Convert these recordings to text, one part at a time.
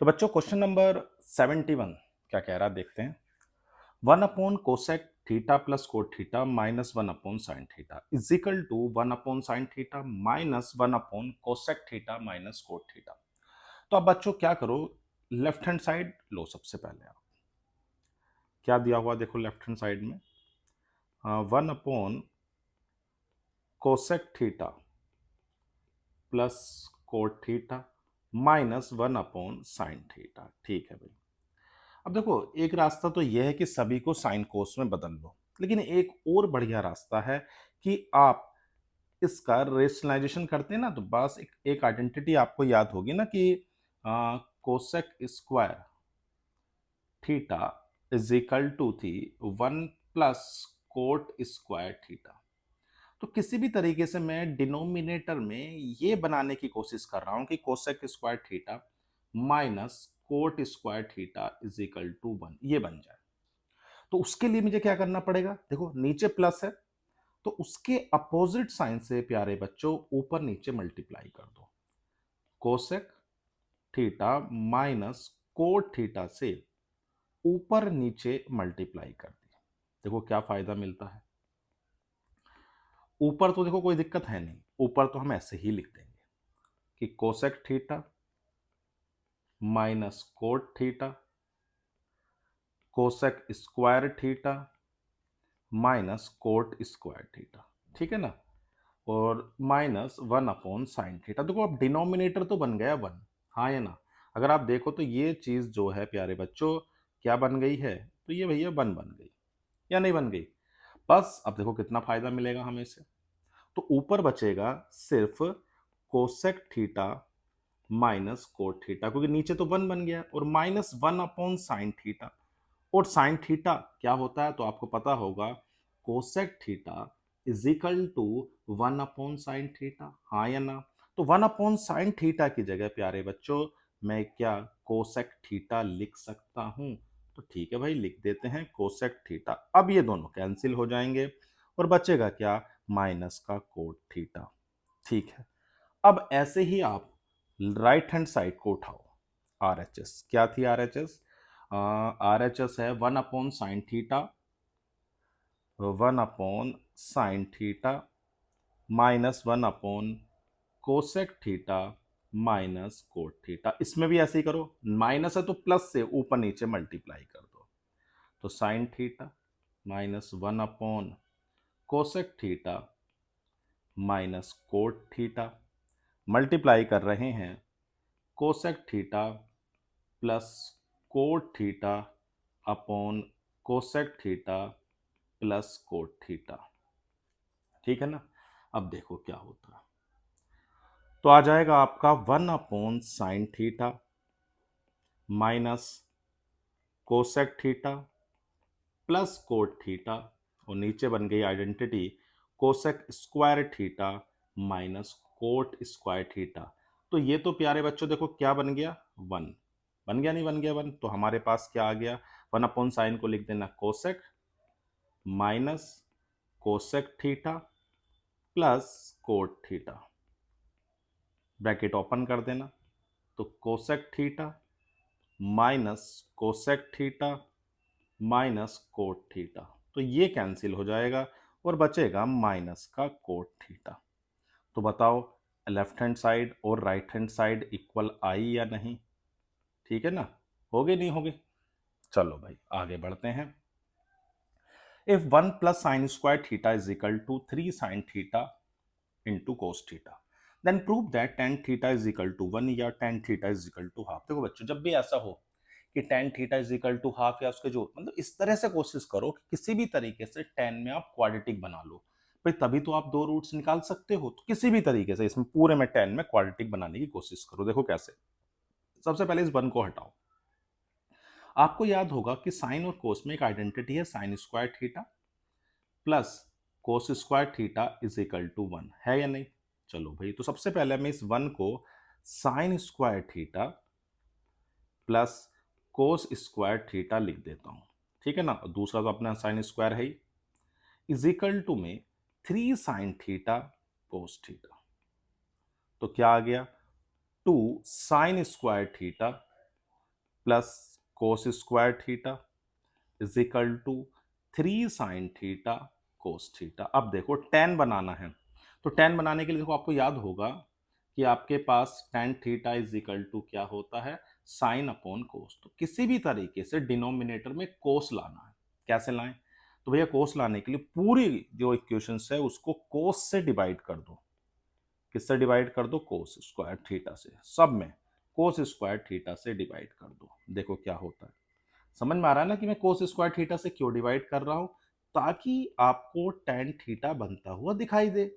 तो बच्चों question number 71 क्या कह रहा है देखते हैं। 1/कोसेक theta plus cot theta minus 1/साइन थीटा इज इक्वल टू 1/साइन थीटा माइनस 1/कोसेक थीटा माइनस कोट थीटा। तो अब बच्चों क्या करो, लेफ्ट हैंड साइड लो। सबसे पहले आप क्या दिया हुआ देखो लेफ्ट हैंड साइड में 1/कोसेक theta plus cot theta minus 1/साइन थीटा। ठीक है भाई। अब देखो एक रास्ता तो यह है कि सभी को साइन कोस में बदल लो, लेकिन एक और बढ़िया रास्ता है कि आप इसका रेशनलाइजेशन करते हैं ना, तो बस एक आइडेंटिटी आपको याद होगी ना कि cosec square theta is equal to थी 1 + कोट स्क्वायर थीटा। तो किसी भी तरीके से मैं डिनोमिनेटर में ये बनाने की कोशिश कर रहा हूं कि cosec square theta minus cot square theta is equal to 1 ये बन जाए। तो उसके लिए मुझे क्या करना पड़ेगा, देखो नीचे प्लस है तो उसके अपोजिट साइन से प्यारे बच्चों ऊपर नीचे मल्टीप्लाई कर दो। Cosec theta minus cot theta से ऊपर नीचे मल्टीप्लाई कर दिया। देखो क्या फायदा मिलता है। ऊपर तो देखो कोई दिक्कत है नहीं, ऊपर तो हम ऐसे ही लिख देंगे कि cosec theta minus cot theta cosec square theta minus cot square theta. ठीक है ना, और माइनस 1/साइन थीटा। देखो अब डिनोमिनेटर तो बन गया 1, हाँ या ना। अगर आप देखो तो ये चीज जो है प्यारे बच्चों क्या बन गई है, तो ये भैया 1 बन गई या नहीं बन गई। बस अब देखो कितना फायदा मिलेगा हमें से। तो ऊपर बचेगा सिर्फ cosec theta minus cot theta, क्योंकि नीचे तो 1 बन गया, और माइनस 1/साइन थीटा। और साइन थीटा क्या होता है तो आपको पता होगा, cosec theta is equal to 1/साइन थीटा, हाँ या ना। तो 1/साइन थीटा की जगह प्यारे बच्चों मैं क्या कोसेक थीटा लिख सकता हूं। तो ठीक है भाई, लिख देते हैं कोसेक थीटा। अब ये दोनों कैंसिल हो जाएंगे और बचेगा क्या, माइनस का कोट थीटा। ठीक है। अब ऐसे ही आप राइट हैंड साइड को उठाओ। आर एच एस क्या थी, R H S, R H S है 1/साइन थीटा 1/साइन थीटा माइनस 1/कोसेक थीटा माइनस कोट थीटा। इसमें भी ऐसे ही करो, माइनस है तो प्लस से ऊपर नीचे मल्टीप्लाई कर दो। तो साइन थीटा माइनस 1/कोसेक theta minus cot theta, multiply कर रहे हैं cosec theta plus cot theta upon cosec theta plus cot theta. ठीक है ना। अब देखो क्या होता है, तो आ जाएगा आपका sine theta minus cosec theta plus cot theta, और नीचे बन गई identity cosec square theta minus cot square theta. तो ये तो प्यारे बच्चों देखो क्या बन गया, 1 बन गया, नहीं बन गया 1, तो हमारे पास क्या आ गया, 1/साइन को लिख देना cosec minus cosec theta plus cot theta, bracket open कर देना। तो cosec theta minus cosec theta minus cot theta, तो ये कैंसिल हो जाएगा और बचेगा माइनस का कोट थीटा। तो बताओ लेफ्ट हैंड साइड और राइट हैंड साइड इक्वल आई या नहीं। ठीक है ना, हो गई नहीं होगी। चलो भाई आगे बढ़ते हैं। If 1 + sin² theta is equal to 3 sin theta into cos theta, then prove that tan theta is equal to 1 या tan theta is equal to half. देखो बच्चों जब भी ऐसा हो कि tan theta is equal to half या उसके जो मतलब इस तरह से कोशिश करो कि किसी भी तरीके से tan में आप क्वाड्रेटिक बना लो भाई, तभी तो आप दो रूट्स निकाल सकते हो। तो किसी भी तरीके से इसमें पूरे में tan में क्वाड्रेटिक बनाने की कोशिश करो। देखो कैसे, सबसे पहले इस 1 को हटाओ। आपको याद होगा कि साइन और कोस में एक आइडेंटिटी है sine square theta plus cos square theta is equal to 1, है या नहीं। चलो भाई, तो सबसे पहले मैं इस 1 को sine square theta plus cos square theta लिख देता हूं। ठीक है ना, और दूसरा तो अपना साइन स्क्वायर है ही, इज इक्वल टू में 3 साइन थीटा कोस थीटा। तो क्या आ गया, 2 sine square theta plus cos square theta is equal to 3 sine theta cos theta. अब देखो tan बनाना है, तो tan बनाने के लिए देखो आपको याद होगा कि आपके पास tan theta is equal to क्या होता है, साइन अपॉन कोस। तो किसी भी तरीके से डिनोमिनेटर में कोस लाना है। कैसे लाएं? तो भैया कोस लाने के लिए पूरी जो इक्वेशंस है उसको कोस से डिवाइड कर दो। किससे डिवाइड कर दो? कोस स्क्वायर थीटा से। सब में कोस स्क्वायर थीटा से डिवाइड कर दो। देखो क्या होता है। समझ में आ रहा है ना कि मैं कोस स्क्वायर थीटा से क्यों डिवाइड कर रहा हूं? ताकि आपको tan थीटा बनता हुआ दिखाई दे।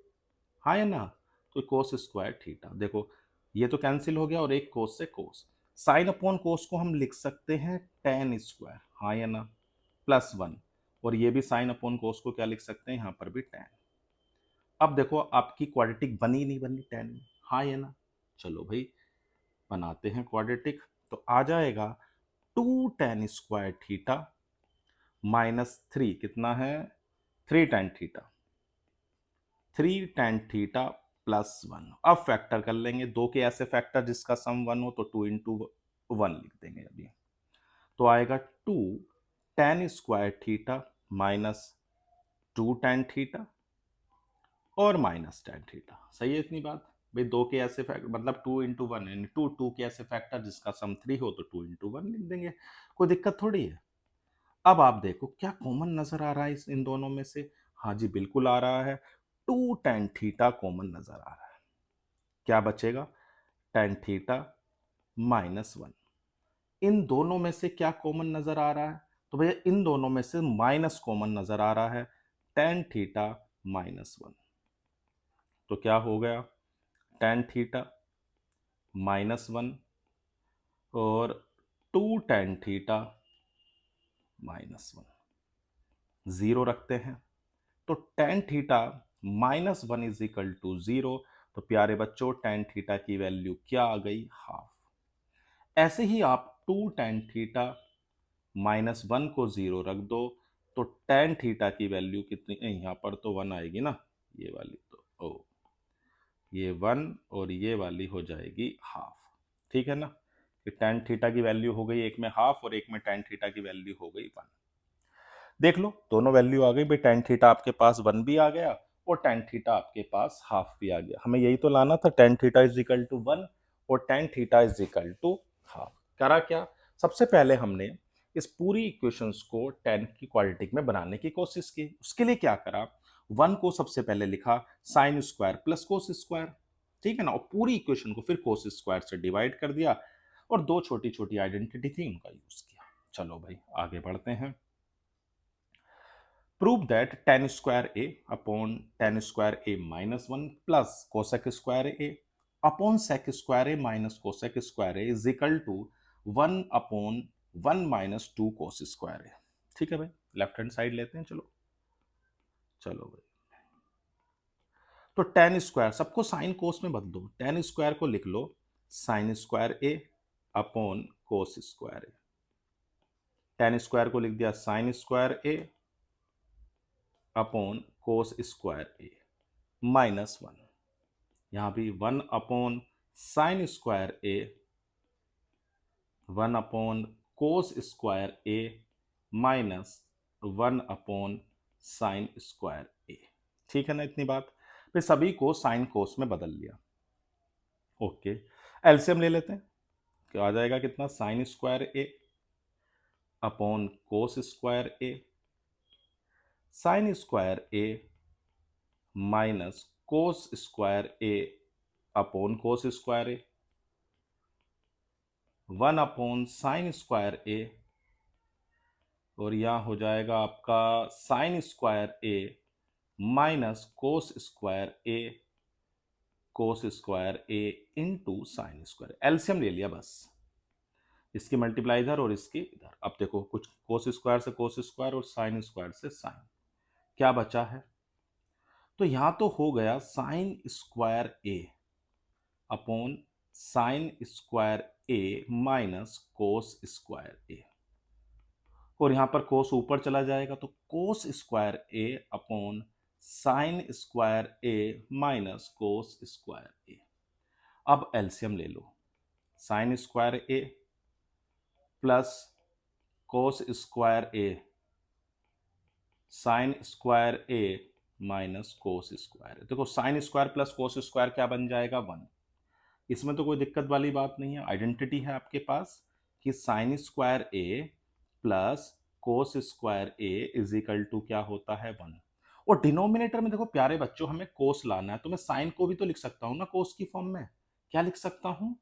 हाँ या ना? तो कोस स्क्वायर थीटा देखो, ये तो कैंसिल हो गया और एक कोस से कोस। साइन अपॉन कोस को हम लिख सकते हैं tan स्क्वायर। हाँ या ना? प्लस 1। और ये भी साइन अपॉन कोस को क्या लिख सकते हैं? यहां पर भी tan। अब देखो आपकी क्वाड्रेटिक बनी नहीं बनी tan में? हाँ या ना? चलो भाई बनाते हैं क्वाड्रेटिक। तो आ जाएगा 2 tan स्क्वायर थीटा माइनस 3 कितना है? 3 tan theta. 3 tan theta plus 1। अब फैक्टर कर लेंगे दो के ऐसे फैक्टर जिसका सम 1 हो, तो 2 इंटू 1 लिख देंगे अभी। तो आएगा 2 tan square theta minus 2 tan theta और माइनस tan थीटा। सही है इतनी बात? भाई दो के ऐसे फैक्टर मतलब 2 इंटू 1 यानी 2 के ऐसे फैक्टर जिसका सम 3 हो तो 2 इंटू 1 लिख देंगे। कोई दिक्कत थोड़ी है। अब आप देखो क्या कॉमन नजर आ रहा है इन दोनों में से? हाँ जी बिल्कुल आ रहा है। 2 tan थीटा कॉमन नजर आ रहा है। क्या बचेगा? tan theta minus 1। इन दोनों में से क्या कॉमन नजर आ रहा है? तो भैया इन दोनों में से माइनस कॉमन नजर आ रहा है, tan थीटा माइनस 1। तो क्या हो गया? tan थीटा माइनस 1 और 2 tan थीटा माइनस 1 जीरो रखते हैं। तो tan theta minus 1 is equal to 0। तो प्यारे बच्चों tan थीटा की वैल्यू क्या आ गई? हाफ। ऐसे ही आप 2 tan थीटा माइनस 1 को 0 रख दो तो tan थीटा की वैल्यू कितनी? यहां पर तो 1 आएगी ना, ये वाली तो ओ ये 1 और ये वाली हो जाएगी हाफ। ठीक है ना? कि tan थीटा की वैल्यू हो गई एक में हाफ और एक में tan थीटा की वैल्यू हो गई 1। देख लो दोनों वैल्यू आ गई भाई। tan थीटा आपके पास 1 भी आ गया और tan थीटा आपके पास हाफ भी आ गया। हमें यही तो लाना था, tan theta is equal to 1 और tan theta is equal to half. करा क्या? सबसे पहले हमने इस पूरी इक्वेशंस को tan की क्वाड्रेटिक में बनाने की कोशिश की। उसके लिए क्या करा? 1 को सबसे पहले लिखा sign square plus cos square. ठीक है ना? और पूरी इक्वेशन को फिर कोस स्क्वायर से डिवाइड कर दिया और दो छोटी छोटी आइडेंटिटी थी उनका यूज किया। चलो भाई आगे बढ़ते हैं। Prove that tan square a upon tan square a minus 1 plus cosec square a upon sec square a minus cosec square a is equal to 1 upon 1 minus 2 cos square a। ठीक है भाई, left hand side लेते हैं। चलो चलो भाई, तो tan square सबको साइन कोस में बदलो। tan स्क्वायर को लिख लो sine square a upon cos square a। tan square को लिख दिया sine square a upon cos square a minus 1। यहां भी 1 upon sine square A 1 upon cos square a minus 1 upon sine square a. ठीक है ना इतनी बात? फिर सभी को साइन कोस में बदल लिया। ओके, एलसीएम ले लेते हैं। क्या आ जाएगा? कितना? Sign square a upon cos square a. Sine square a minus cos square a upon cos square A. 1 upon sine square a और यहां हो जाएगा आपका sign square a minus cos square A cos square A into sine square. LCM ले लिया बस, इसकी multiply इधर और इसकी इधर। अब देखो कुछ कोस स्क्वायर से कोस स्क्वायर और साइन स्क्वायर से साइन, क्या बचा है? तो यहां तो हो गया sine square a upon sine square a minus cos square a और यहां पर कोस ऊपर चला जाएगा तो कोस square a upon sine square a minus cos square ए। अब एलसीएम ले लो। Sine square A plus cos square a sine square a minus cos square. देखो sign square plus cos square क्या बन जाएगा 1। इसमें तो कोई दिक्कत वाली बात नहीं है, आइडेंटिटी है आपके पास कि sine square A plus cos square A is equal to क्या होता है 1। और डिनोमिनेटर में देखो प्यारे बच्चों हमें कोस लाना है, तो मैं साइन को भी तो लिख सकता हूं ना कोस की फॉर्म में। क्या लिख सकता हूं?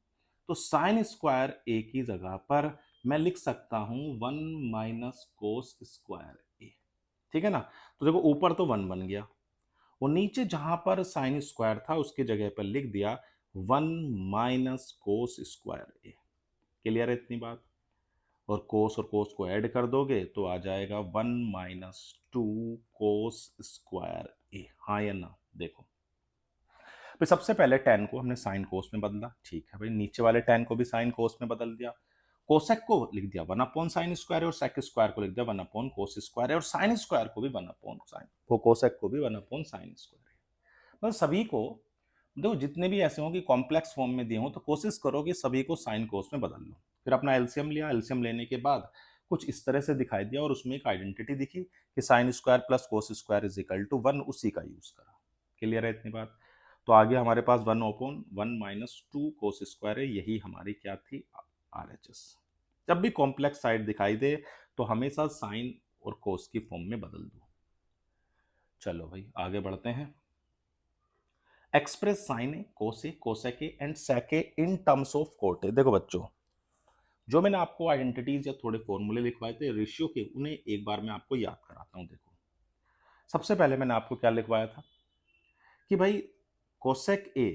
तो साइन स्क्वायर ए की जगह पर मैं लिख सकता हूं 1 माइनस कोस स्क्वायर ए। ठीक है ना? तो देखो ऊपर तो 1 बन गया और नीचे जहां पर साइन स्क्वायर था उसकी जगह पर लिख दिया 1 माइनस कोस स्क्वायर ए। क्लियर है इतनी बात? और कोस को ऐड कर दोगे तो आ जाएगा 1 माइनस 2 कोस स्क्वायर ए। हाँ या ना? देखो तो सबसे पहले टेन को हमने साइन कोस में बदला, ठीक है भाई। नीचे वाले टेन को भी साइन कोस में बदल दिया। कोसेक को लिख दिया 1 अपॉन साइन स्क्वायर और सेक स्क्वायर को लिख दिया 1 अपॉन कोस स्क्वायर और साइन स्क्वायर को भी 1 अपॉन साइन, वो कोसेक को भी 1 अपॉन साइन स्क्वायर। मतलब सभी को देखो जितने भी ऐसे हो कि कॉम्प्लेक्स फॉर्म में दिए हो तो कोशिश करो कि सभी को साइन कोस में बदल लो। फिर अपना एलसीएम लिया, एलसीएम लेने के बाद कुछ इस तरह से दिखाई दिया और उसमें एक आइडेंटिटी दिखी कि sine square plus cos square is equal to 1, उसी का यूज करा। क्लियर है इतनी बात? तो आगे हमारे पास 1 अपॉन 1 माइनस 2 कोस स्क्वायर है, यही हमारी क्या थी आरएचएस। जब भी कॉम्प्लेक्स साइड दिखाई दे तो हमेशा साइन और कोस की फॉर्म में बदल दो। चलो भाई आगे बढ़ते हैं। Express sine A cosec cosec A and sec A in terms of cot A. देखो बच्चों जो मैंने आपको आइडेंटिटीज या थोड़े फॉर्मूले लिखवाए थे रेशियो के, उन्हें एक बार मैं आपको याद कराता हूं। देखो सबसे पहले मैंने आपको क्या लिखवाया था कि भाई cosec a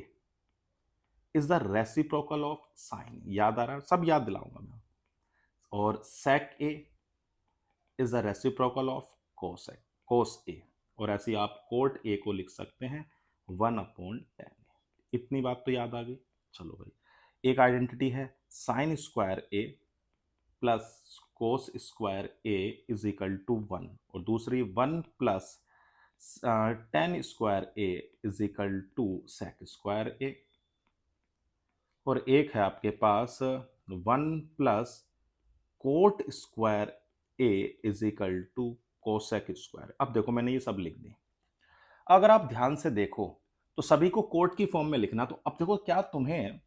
is the reciprocal of sine. याद आ रहा है? सब याद दिलाऊंगा मैं। और sec a is the reciprocal of cosec cos a. और ऐसे ही आप कोट ए को लिख सकते हैं 1 अपॉन टेन। इतनी बात तो याद आ गई। चलो भाई एक आइडेंटिटी है sine square A plus cos square A is equal to 1 और दूसरी 1 plus tan square A is equal to sec square a. और एक है आपके पास 1 plus cot square A is equal to cosec square. अब देखो मैंने ये सब लिख दी। अगर आप ध्यान से देखो तो सभी को कोट की फॉर्म में लिखना। तो अब देखो क्या तुम्हें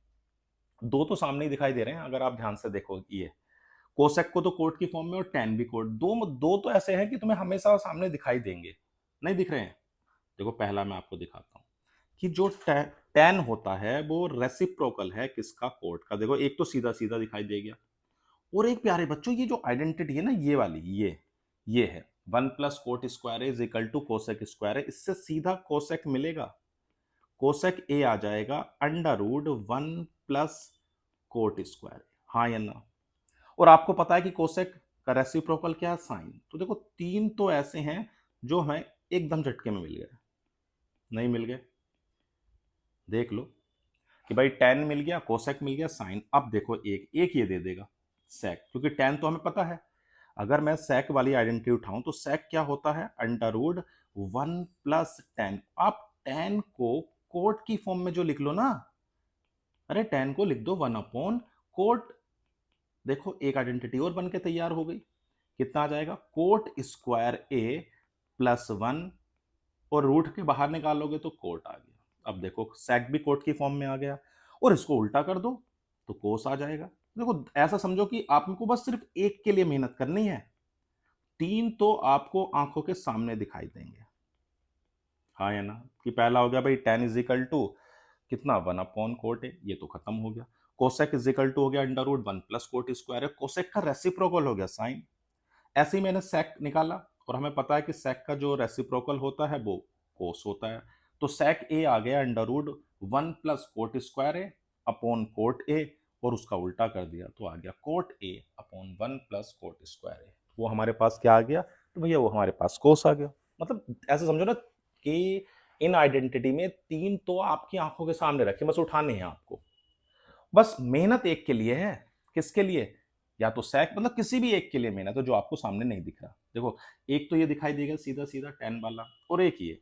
दो तो सामने ही दिखाई दे रहे हैं, अगर आप ध्यान से देखो ये कोसेक को तो कोट की फॉर्म में और टेन भी कोट, दो दो तो ऐसे हैं कि तुम्हें हमेशा सामने दिखाई देंगे। नहीं दिख रहे हैं? देखो पहला मैं आपको दिखाता हूं कि जो टेन होता है वो रेसिप्रोकल है किसका? कोट का। देखो एक तो सीधा सीधा दिखाई दे गया। और एक प्यारे बच्चों ये जो आइडेंटिटी है ना ये वाली ये है 1 plus cot square is equal to cosec square है। इससे सीधा कोसेक मिलेगा, कोसेक ए आ जाएगा under root 1 plus cot square. हाँ या ना? और आपको पता है कि कोसेक का रेसिप्रोकल क्या है? साइन। तो देखो तीन तो ऐसे हैं जो हमें एकदम झटके में मिल गए। नहीं मिल गए? देख लो कि भाई टेन मिल गया, कोसेक मिल गया, साइन। अब देखो एक एक ये दे देगा सेक, क्योंकि टेन तो हमें पता है। अगर मैं सेक वाली आइडेंटिटी उठाऊं तो सेक क्या होता है? Under root 1 plus tan. आप टेन को कोट की फॉर्म में जो लिख लो ना, अरे टेन को लिख दो 1 अपॉन कोट। देखो एक आइडेंटिटी और बन के तैयार हो गई। कितना आ जाएगा? कोट स्क्वायर ए प्लस 1 और रूट के बाहर निकालोगे तो कोट आ गया। अब देखो सेक भी कोट की फॉर्म में आ गया और इसको उल्टा कर दो तो कोस आ जाएगा। देखो ऐसा समझो कि आपको बस सिर्फ एक के लिए मेहनत करनी है, तीन तो आपको आंखों के सामने दिखाई देंगे। हाँ या ना? कि पहला हो गया भाई टेन इज इक्वल टू कितना 1 अपॉन कोट है, ये तो खत्म हो गया। कोसेक इज इक्वल टू हो गया under root 1 plus cot square है, कोसेक का रेसिप्रोकल हो गया साइन। ऐसे ही मैंने सेक निकाला और हमें पता है कि सेक का जो रेसिप्रोकल होता है वो कोस होता है। तो सेक ए आ गया under root 1 plus cot square a upon cot a और उसका उल्टा कर दिया तो आ गया cot A upon 1 plus cot square a. वो हमारे पास क्या आ गया? तो भैया वो हमारे पास कोस आ गया। मतलब ऐसे समझो ना कि इन आइडेंटिटी में तीन तो आपकी आंखों के सामने रखे, बस उठाने हैं आपको। बस मेहनत एक के लिए है। किसके लिए? या तो सेक, मतलब किसी भी एक के लिए मेहनत है जो आपको सामने नहीं दिख रहा। देखो एक तो ये दिखाई देगा सीधा सीधा टेन वाला और एक ये,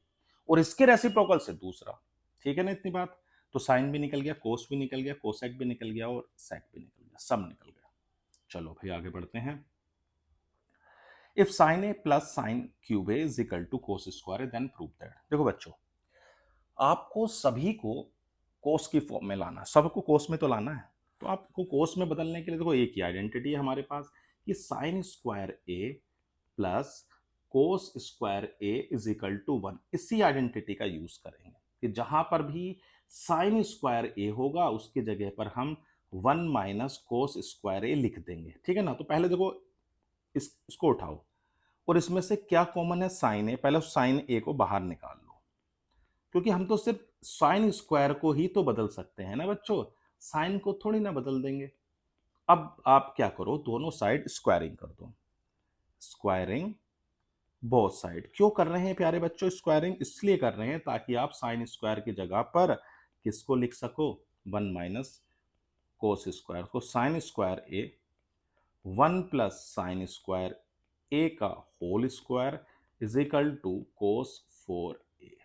और इसके रेसिप्रोकल से दूसरा। ठीक है ना इतनी बात? तो साइन भी निकल गया, कोस भी निकल गया, कोसेक भी निकल गया और सेक भी निकल गया, सब निकल गया। चलो भाई आगे बढ़ते हैं। If sine A plus sine cube A is equal to cos square A then prove that. देखो बच्चों, आपको सभी को कोस की फॉर्म में लाना है, सबको कोस में तो लाना है। तो आपको कोस में बदलने के लिए देखो एक ही आइडेंटिटी है हमारे पास कि sine square A plus cos square A is equal to 1। इसी आइडेंटिटी का यूज करेंगे कि जहां पर भी साइन स्क्वायर ए होगा उसकी जगह पर हम 1 माइनस कोस स्क्वायर ए लिख देंगे, ठीक है ना। तो पहले देखो इसको उठाओ और इसमें से क्या कॉमन है, साइन ए। पहले साइन ए को बाहर निकाल लो, क्योंकि हम तो सिर्फ साइन स्क्वायर को ही तो बदल सकते हैं ना बच्चों, साइन को थोड़ी ना बदल देंगे। अब आप क्या करो, दोनों साइड स्क्वायरिंग कर दो। Squaring both side. क्यों कर रहे हैं प्यारे बच्चों स्क्वायरिंग? इसलिए कर रहे हैं ताकि आप साइन स्क्वायर की जगह पर किसको लिख सको, 1 माइनस कोस स्क्वायर को। साइन स्क्वायर ए 1 प्लस साइन स्क्वायर ए का whole square is equal to cos 4 a.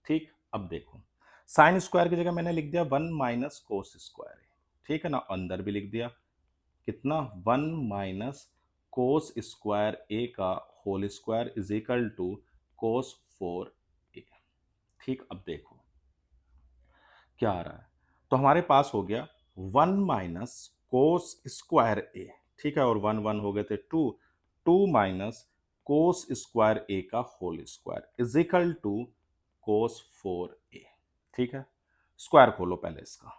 ठीक, अब देखो साइन स्क्वायर की जगह मैंने लिख दिया 1 माइनस कोस स्क्वायर ए, ठीक है ना। अंदर भी लिख दिया कितना, 1 माइनस कोस स्क्वायर ए का whole square is equal to cos 4 a. ठीक, अब देखो क्या आ रहा है। तो हमारे पास हो गया 1 माइनस कोस स्क्वायर ए, ठीक है, और 1 हो गए थे 2, 2 माइनस कोस स्क्वायर ए का whole square is equal to cos 4 a. ठीक है, स्क्वायर खोलो पहले इसका।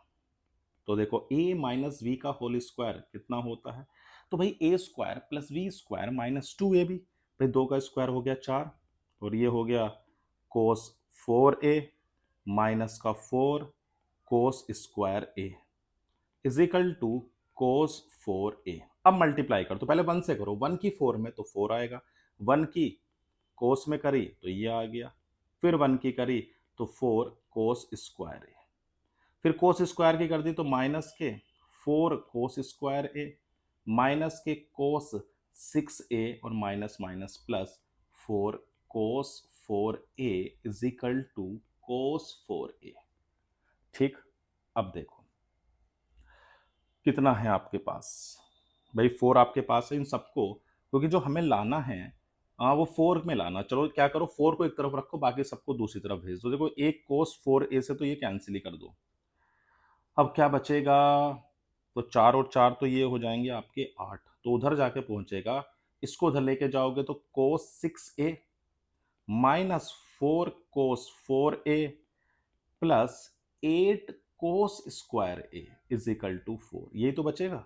तो देखो a माइनस वी का होल स्क्वायर कितना होता है, तो भाई a square plus v square minus 2ab। भाई 2 का स्क्वायर हो गया 4, और ये हो गया कोस 4a माइनस का 4 cos square a is equal to cos 4a। अब मल्टीप्लाई कर, तो पहले 1 से करो, 1 की 4 में तो 4 आएगा, 1 की कोस में करी तो ये आ गया, फिर 1 की करी तो 4 कोस स्क्वायर ए, फिर कोस स्क्वायर की कर दी तो माइनस के 4 कोस स्क्वायर ए, माइनस के कोस 6a, और minus minus plus 4 cos 4a is equal to cos 4a। ठीक, अब देखो कितना है आपके पास, भाई 4 आपके पास है इन सबको, क्योंकि जो हमें लाना है वो 4 में लाना। चलो क्या करो, 4 को एक तरफ रखो, बाकी सबको दूसरी तरफ भेज दो। देखो एक कोस 4a से तो ये कैंसिल ही कर दो। अब क्या बचेगा, तो 4 और 4 तो ये हो जाएंगे आपके 8, तो उधर जाके पहुंचेगा, इसको उधर लेके जाओगे तो cos 6a minus 4 cos 4a plus 8 cos square A is equal to 4। यही तो बचेगा,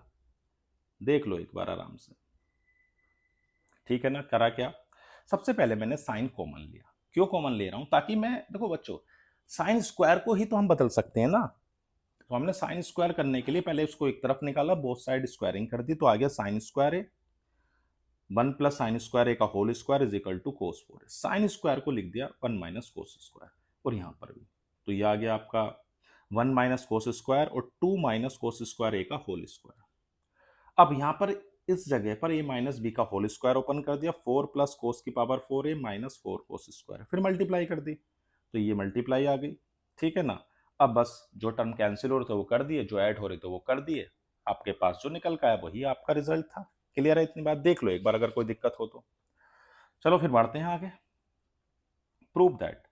देख लो एक बार आराम से। ठीक है ना, करा क्या, सबसे पहले मैंने साइन कॉमन लिया। क्यों कॉमन ले रहा हूं, ताकि मैं, देखो बच्चों साइन स्क्वायर को ही तो हम बदल सकते हैं ना। तो हमने साइन स्क्वायर करने के लिए पहले उसको एक तरफ निकाला, बोथ साइड स्क्वायरिंग कर दी, तो आ गया साइन स्क्वायर ए 1 प्लस साइन स्क्वायर ए का whole square is equal to cos 4। Sine square को लिख दिया 1 माइनस कोस स्क्वायर, और यहां पर भी तो ये आ गया आपका 1 माइनस कोस स्क्वायर और 2 माइनस कोस स्क्वायर ए का होल स्क्वायर। अब यहां पर इस जगह पर a माइनस बी का होल स्क्वायर ओपन कर दिया, 4 प्लस कोस की power 4a minus 4 cos square, फिर मल्टीप्लाई कर दी तो ये मल्टीप्लाई आ गई। ठीक है ना, अब बस जो टर्म कैंसिल हो रहे थे वो कर दिए, जो ऐड हो रहे थे वो कर दिए, आपके पास जो निकल का है वही आपका रिजल्ट था। क्लियर है, इतनी बात देख लो एक बार अगर कोई दिक्कत हो तो। चलो फिर बढ़ते हैं आगे। Prove that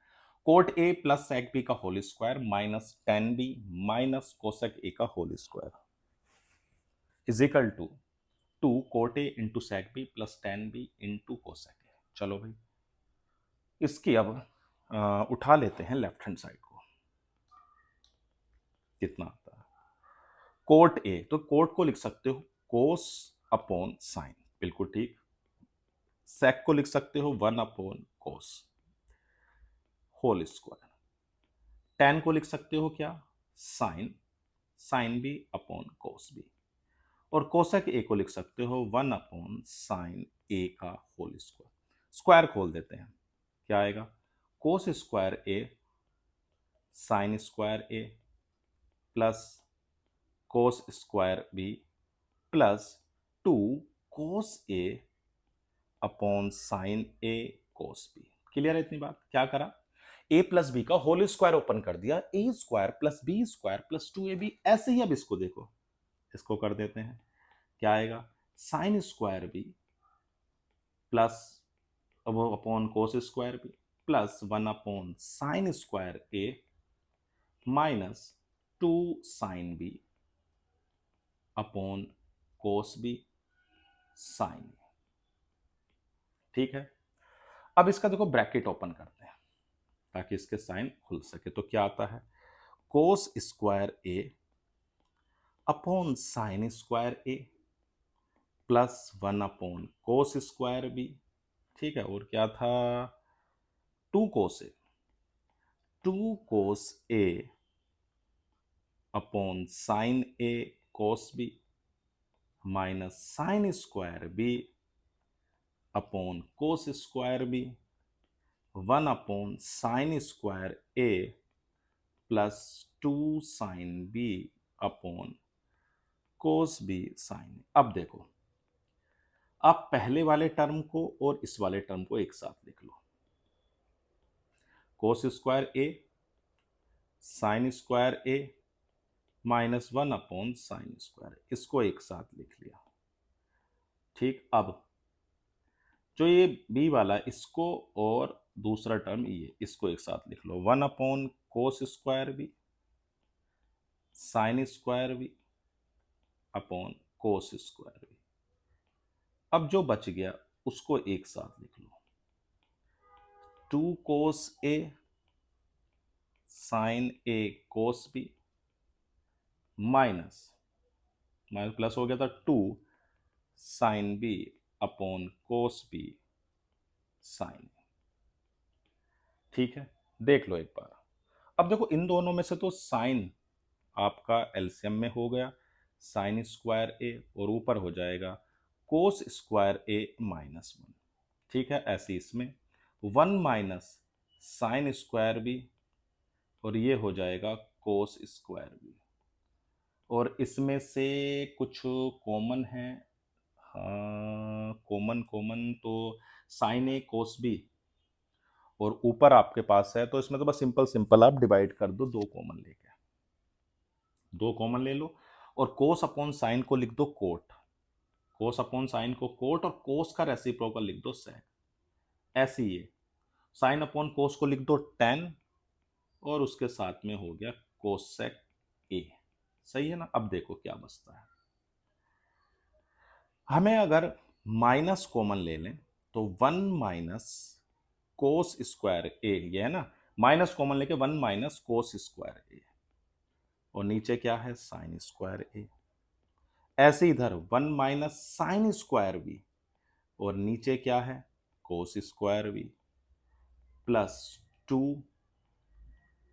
cot A plus sec b का whole square minus tan b minus cosec a का whole square is equal to 2 cot a into sec B plus tan b into cosec a. चलो भाई इसकी अब उठा लेते हैं left hand side को, कितना आता है। कोट ए, तो कोट को लिख सकते हो कोस अपॉन साइन, बिल्कुल ठीक। सेक को लिख सकते हो 1 upon cos whole square. Tan को लिख सकते हो क्या, sine, sine B upon cos B. और कोसेक ए को लिख सकते हो 1 अपॉन साइन ए का होल स्क्वायर। स्क्वायर खोल देते हैं, क्या आएगा, cos square a sine square A plus cos square B plus 2 cos a upon sine a cos b. Clear है इतनी बात। क्या करा, ए प्लस बी का होल स्क्वायर ओपन कर दिया, a square plus b square plus 2ab। ऐसे ही अब इसको देखो, इसको कर देते हैं, क्या आएगा, साइन स्क्वायर बी प्लस वो upon cos square B plus 1 upon sine square a minus 2 sine B upon cos b sine. ठीक है, अब इसका देखो ब्रैकेट ओपन करते हैं ताकि इसके साइन खुल सके। तो क्या आता है, cos square a upon sine square A plus 1 upon cos square b. ठीक है, और क्या था, 2 cos a upon sine a cos b minus sine square b upon cos square b 1 upon sine square A plus 2 sine B upon cos b sine. अब देखो, आप पहले वाले टर्म को और इस वाले टर्म को एक साथ लिख लो। कोस square a sine square a minus 1 upon sine square, इसको एक साथ लिख लिया। ठीक, अब जो ये बी वाला इसको और दूसरा टर्म ये इसको एक साथ लिख लो। 1 upon cos square b sine square b upon cos square b. अब जो बच गया उसको एक साथ लिख लो। 2 cos a sine a cos b minus minus plus हो गया था 2 sine B upon cos b sine. ठीक है, देख लो एक बार। अब देखो, इन दोनों में से तो साइन आपका एलसीएम में हो गया, साइन स्क्वायर ए, और ऊपर हो जाएगा कोस स्क्वायर ए माइनस 1। ठीक है, ऐसे इसमें 1 माइनस साइन स्क्वायर बी और ये हो जाएगा कोस स्क्वायर बी, और इसमें से कुछ कॉमन है। हाँ, कॉमन कॉमन तो साइन ए कोस बी और ऊपर आपके पास है, तो इसमें तो बस सिंपल सिंपल आप डिवाइड कर दो, 2 कॉमन लेके, 2 कॉमन ले लो, और कोस अपॉन साइन को लिख दो कोट, कोस अपॉन साइन को कोट, और कोस का रेसिप्रोकल लिख दो सेक। ऐसे ही है, साइन अपॉन कोस को लिख दो टेन, और उसके साथ में हो गया कोसेक ए। सही है ना। अब देखो क्या बचता है, हमें अगर माइनस कॉमन ले लें तो 1 माइनस कोस स्क्वायर ए, ये है ना, माइनस कॉमन लेके 1 माइनस कोस स्क्वायर ए, और नीचे क्या है, साइन स्क्वायर ए। ऐसे इधर 1 माइनस साइन स्क्वायर बी, और नीचे क्या है, cos square B plus 2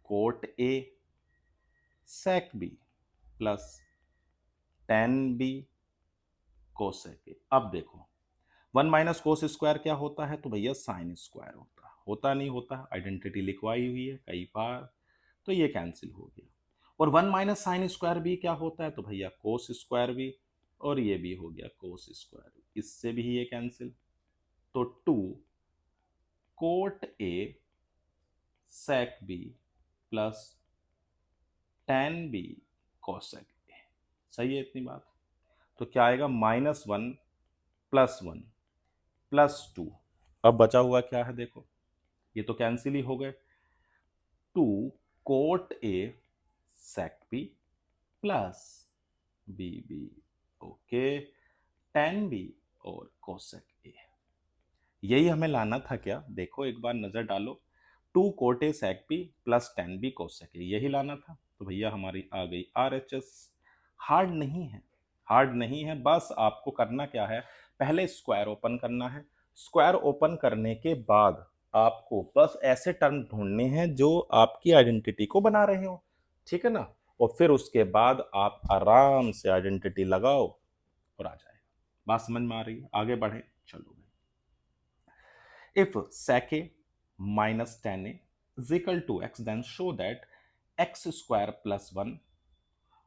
cot A sec B plus tan B cosec A. अब देखो, 1 माइनस कोस स्क्वायर क्या होता है, तो भैया साइन स्क्वायर होता है। होता नहीं होता, आइडेंटिटी लिखवाई हुई है कई बार, तो ये कैंसिल हो गया। और 1 माइनस साइन स्क्वायर बी क्या होता है, तो भैया कोस स्क्वायर बी, और ये भी हो गया कोस स्क्वायर बी, इससे भी ये कैंसिल। तो 2 cot A sec B plus tan B cosec A. सही है इतनी बात। तो क्या आएगा, -1 प्लस 1 प्लस 2। अब बचा हुआ क्या है, देखो ये तो कैंसिल ही हो गए। 2 cot A sec B plus B B, okay, tan B और कोसेक ए। यही हमें लाना था क्या, देखो एक बार नजर डालो, 2 cot sec B plus 10 b cosec ए, यही लाना था। तो भैया हमारी आ गई RHS। हार्ड नहीं है, हार्ड नहीं है, बस आपको करना क्या है, पहले स्क्वायर ओपन करना है। स्क्वायर ओपन करने के बाद आपको बस ऐसे टर्म ढूंढने हैं जो आपकी आइडेंटिटी को बना रहे हो। ठीक है ना, और फिर उसके बाद आप आराम से आइडेंटिटी लगाओ और आ जाएगा। बात समझ में आ रही है, आगे बढ़े, चलो। If sec a minus tan a is equal to x, then show that x square plus 1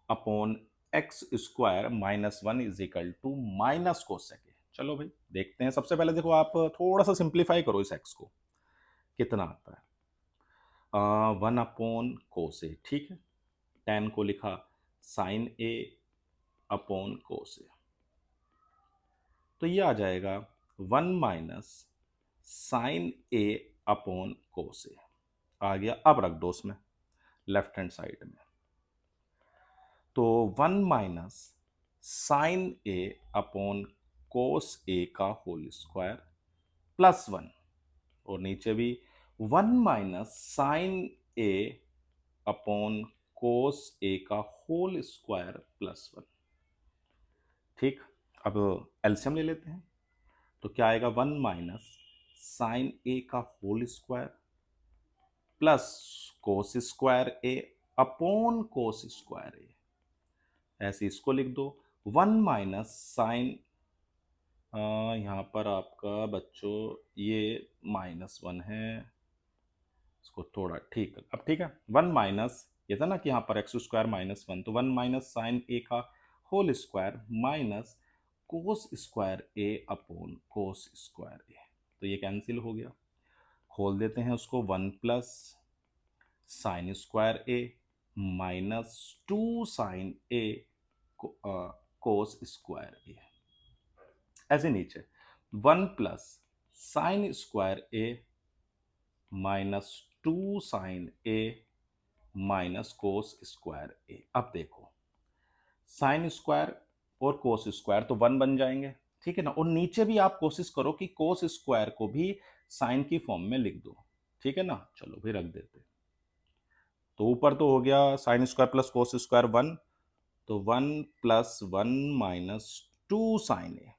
upon x square minus 1 is equal to minus cosec a। चलो भाई देखते हैं। सबसे पहले देखो, आप थोड़ा सा सिंप्लीफाई करो इस x को, कितना आता है, 1 अपॉन कोस ए। ठीक है, tan को लिखा साइन ए अपॉन कोस ए, तो ये आ जाएगा 1 माइनस साइन ए अपॉन कोस ए आ गया। अब रख दो उसमें लेफ्ट हैंड साइड में, तो 1 माइनस साइन ए अपॉन कोस ए का होल स्क्वायर प्लस 1, और नीचे भी 1 माइनस साइन ए अपॉन कोस ए का होल स्क्वायर प्लस 1। ठीक, अब एलसीएम ले लेते हैं, तो क्या आएगा 1 माइनस साइन ए का whole square plus cos square a upon cos square a. ऐसे इसको लिख दो 1 माइनस साइन, यहाँ पर आपका बच्चों ये -1 है, इसको थोड़ा ठीक, अब ठीक है। 1 माइनस, ये था ना कि यहाँ पर एक्स स्क्वायर -1, तो 1 माइनस साइन ए का whole square minus cos square a upon cos square a, तो ये कैंसिल हो गया। खोल देते हैं उसको, 1 plus sine square a minus 2 sign a cos square a. ऐसे नीचे 1 plus sine square a minus 2 sign A minus cos square ए। अब देखो साइन स्क्वायर और कोस स्क्वायर तो 1 बन जाएंगे, ठीक है ना, और नीचे भी आप कोशिश करो कि कोस स्क्वायर को भी साइन की फॉर्म में लिख दो, ठीक है ना। चलो भी रख देते, तो ऊपर तो हो गया sine square plus cos square 1, तो 1 प्लस 1 माइनस 2 साइन ए,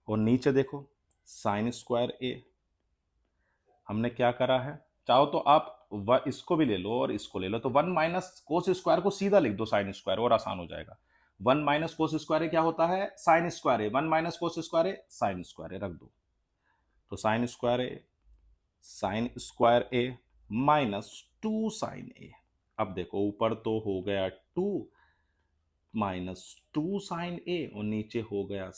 और नीचे देखो साइन स्क्वायर ए। हमने क्या करा है, चाहो तो आप इसको भी ले लो और इसको ले लो, तो 1 माइनस कोस स्क्वायर को सीधा लिख दो साइन स्क्वायर, और आसान हो जाएगा। 1 माइनस कोस स्क्वायर क्या होता है, साइन स्क्वायर ए, 1 minus cos square sine square रख दो, तो sign square a minus 2 sign ए। अब देखो ऊपर तो हो गया 2 माइनस 2 साइन ए, और नीचे हो गया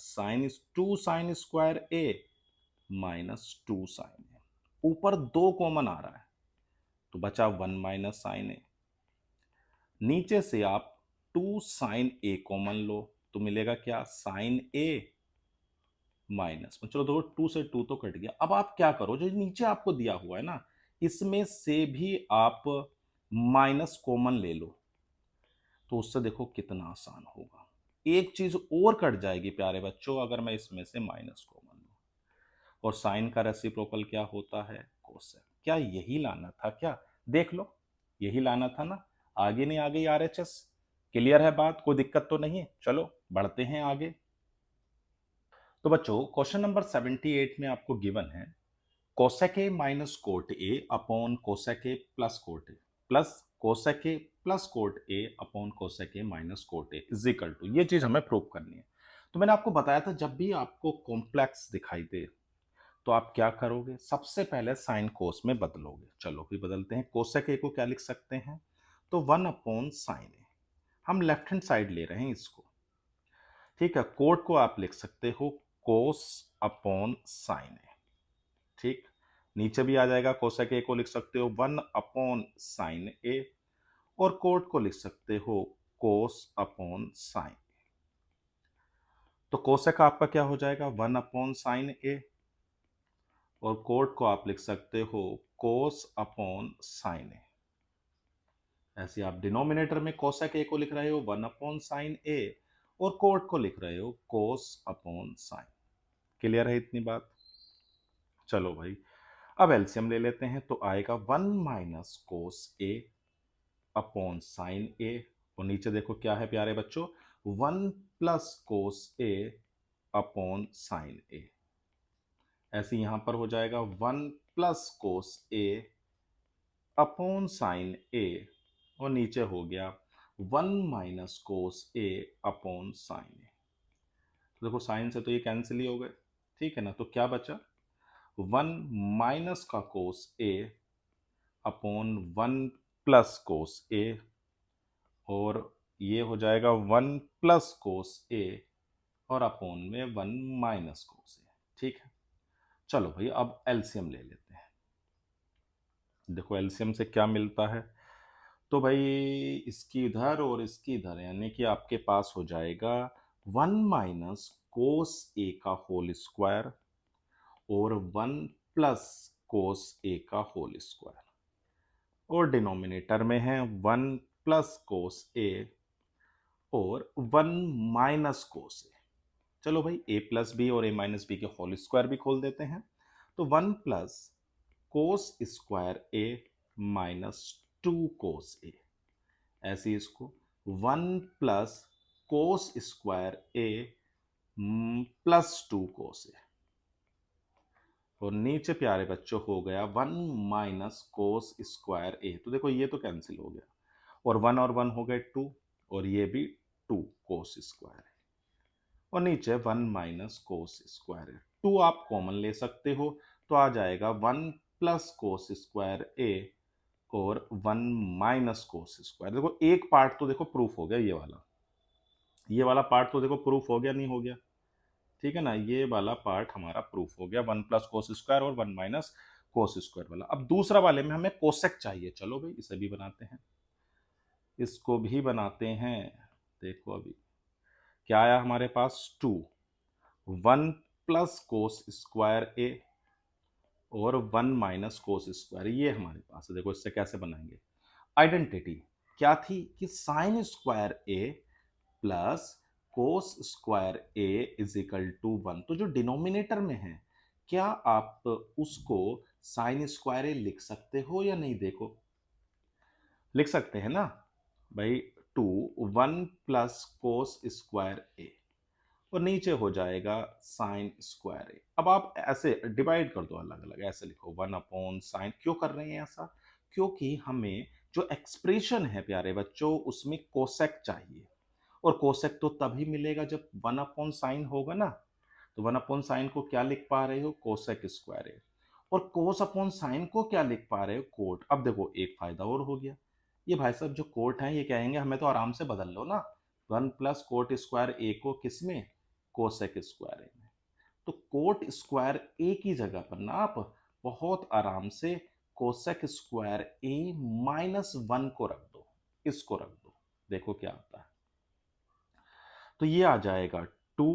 2 sine square a minus 2 sign ए। ऊपर 2 कॉमन आ रहा है, तो बचा 1 माइनस साइन ए। नीचे से आप 2 साइन ए कॉमन लो, तो मिलेगा क्या, साइन ए माइनस, चलो देखो 2 से 2 तो कट गया। अब आप क्या करो, जो नीचे आपको दिया हुआ है ना, इसमें से भी आप माइनस कॉमन ले लो, तो उससे देखो कितना आसान होगा। एक चीज और कट जाएगी प्यारे बच्चों, अगर मैं इसमें से माइनस कॉमन लूं, और साइन का रेसिप्रोकल क्या होता है, कोसेक। क्या यही लाना था क्या, देख लो यही लाना था ना। आगे नहीं आ गई आरएचएस, क्लियर है बात, कोई दिक्कत तो नहीं है। चलो बढ़ते हैं आगे। तो बच्चों क्वेश्चन नंबर 78 में आपको गिवन है cosec A minus cot A upon cosec A plus cot A plus cosec A plus cot A upon cosec A minus cot A is equal to, ये चीज हमें प्रूव करनी है। तो मैंने आपको बताया था जब भी आपको कॉम्प्लेक्स दिखाई दे तो आप क्या करोगे, सबसे पहले साइन कोस में बदलोगे। चलो फिर बदलते हैं, कोसेक ए को क्या लिख सकते हैं, तो 1 अपॉन साइन ए, हम लेफ्ट हैंड साइड ले रहे हैं इसको, ठीक है। कोट को आप लिख सकते हो कोस अपॉन साइन ए, ठीक। नीचे भी आ जाएगा, कोसेक ए को लिख सकते हो 1 अपॉन साइन ए, और कोट को लिख सकते हो कोस अपॉन साइन। तो कोसेक आपका क्या हो जाएगा, 1 अपॉन साइन ए, और कोट को आप लिख सकते हो कोस अपॉन साइन ए। ऐसे आप डिनोमिनेटर में कोसेक ए को लिख रहे हो 1 अपॉन साइन ए, और कोट को लिख रहे हो कोस अपॉन साइन। क्लियर है इतनी बात। चलो भाई अब एलसीएम ले लेते हैं, तो आएगा 1 minus cos a upon sine ए, और नीचे देखो क्या है प्यारे बच्चों, 1 plus cos a upon sine ए। ऐसे यहां पर हो जाएगा 1 plus cos a upon sine ए, और नीचे हो गया 1 minus cos a upon sine ए। तो देखो साइन से तो ये कैंसिल ही हो गए, ठीक है ना। तो क्या बचा, 1 माइनस का कोस a upon 1 plus cos a, और ये हो जाएगा 1 प्लस कोस ए और अपॉन में 1 माइनस कोस ए, ठीक है। चलो भाई अब एलसीएम ले लेते हैं। देखो एलसीएम से क्या मिलता है, तो भाई इसकी इधर और इसकी इधर, यानी कि आपके पास हो जाएगा 1 माइनस कोस ए का होल स्क्वायर और 1 प्लस कोस ए का होल स्क्वायर, और डिनोमिनेटर में है 1 प्लस कोस ए और 1 माइनस कोस ए। चलो भाई ए प्लस बी और ए माइनस बी के होल स्क्वायर भी खोल देते हैं। तो 1 plus cos square a minus 2 cos ए, ऐसे ही इसको 1 plus cos square A plus 2 cos a, और नीचे प्यारे बच्चों हो गया 1 माइनस कोस स्क्वायर ए। तो देखो ये तो कैंसिल हो गया, और 1 और 1 हो गए 2, और ये भी 2 कोस स्क्वायर है, और नीचे 1 माइनस कोस स्क्वायर है। 2 आप कॉमन ले सकते हो, तो आ जाएगा 1 प्लस कोस स्क्वायर ए और 1 माइनस कोस स्क्वायर। देखो एक पार्ट तो देखो प्रूफ हो गया, ये वाला पार्ट तो देखो प्रूफ हो गया, नहीं हो गया? ठीक है ना, ये वाला पार्ट हमारा प्रूफ हो गया, 1 प्लस कोस स्क्वायर और 1 माइनस कोस स्क्वायर वाला। अब दूसरा वाले में हमें कोसेक चाहिए। चलो भाई इसे भी बनाते हैं, इसको भी बनाते हैं। देखो अभी क्या आया हमारे पास, 2 1 प्लस कोस स्क्वायर ए और 1 माइनस कोस स्क्वायर, ये हमारे पास है। देखो इससे कैसे बनाएंगे, आइडेंटिटी क्या थी कि sine square A plus cos square A is equal to 1। तो जो डिनोमिनेटर में है, क्या आप उसको साइन स्क्वायर ए लिख सकते हो या नहीं? देखो लिख सकते हैं ना भाई, 2 1 प्लस कोस स्क्वायर ए और नीचे हो जाएगा साइन स्क्वायर ए। अब आप ऐसे डिवाइड कर दो अलग अलग, ऐसे लिखो 1 अपॉन साइन। क्यों कर रहे हैं ऐसा? क्योंकि हमें जो एक्सप्रेशन है प्यारे बच्चों उसमें कोसेक चाहिए, और कोसेक तो तभी मिलेगा जब 1 अपॉन साइन होगा ना। तो 1 अपॉन साइन को क्या लिख पा रहे हो, कोसेक स्क्वायर ए, और कोस अपॉन साइन को क्या लिख पा रहे हो, कोट। अब देखो एक फायदा और हो गया, ये भाई साहब जो कोट है ये कहेंगे हमें तो आराम से बदल लो ना, 1 प्लस कोट स्क्वायर ए को किसमें, कोसेक स्क्वायर ए में। तो कोट स्क्वायर ए की जगह पर ना आप बहुत आराम से कोसेक स्क्वायर ए माइनस 1 को रख दो, इसको रख दो। देखो क्या आता है, तो ये आ जाएगा 2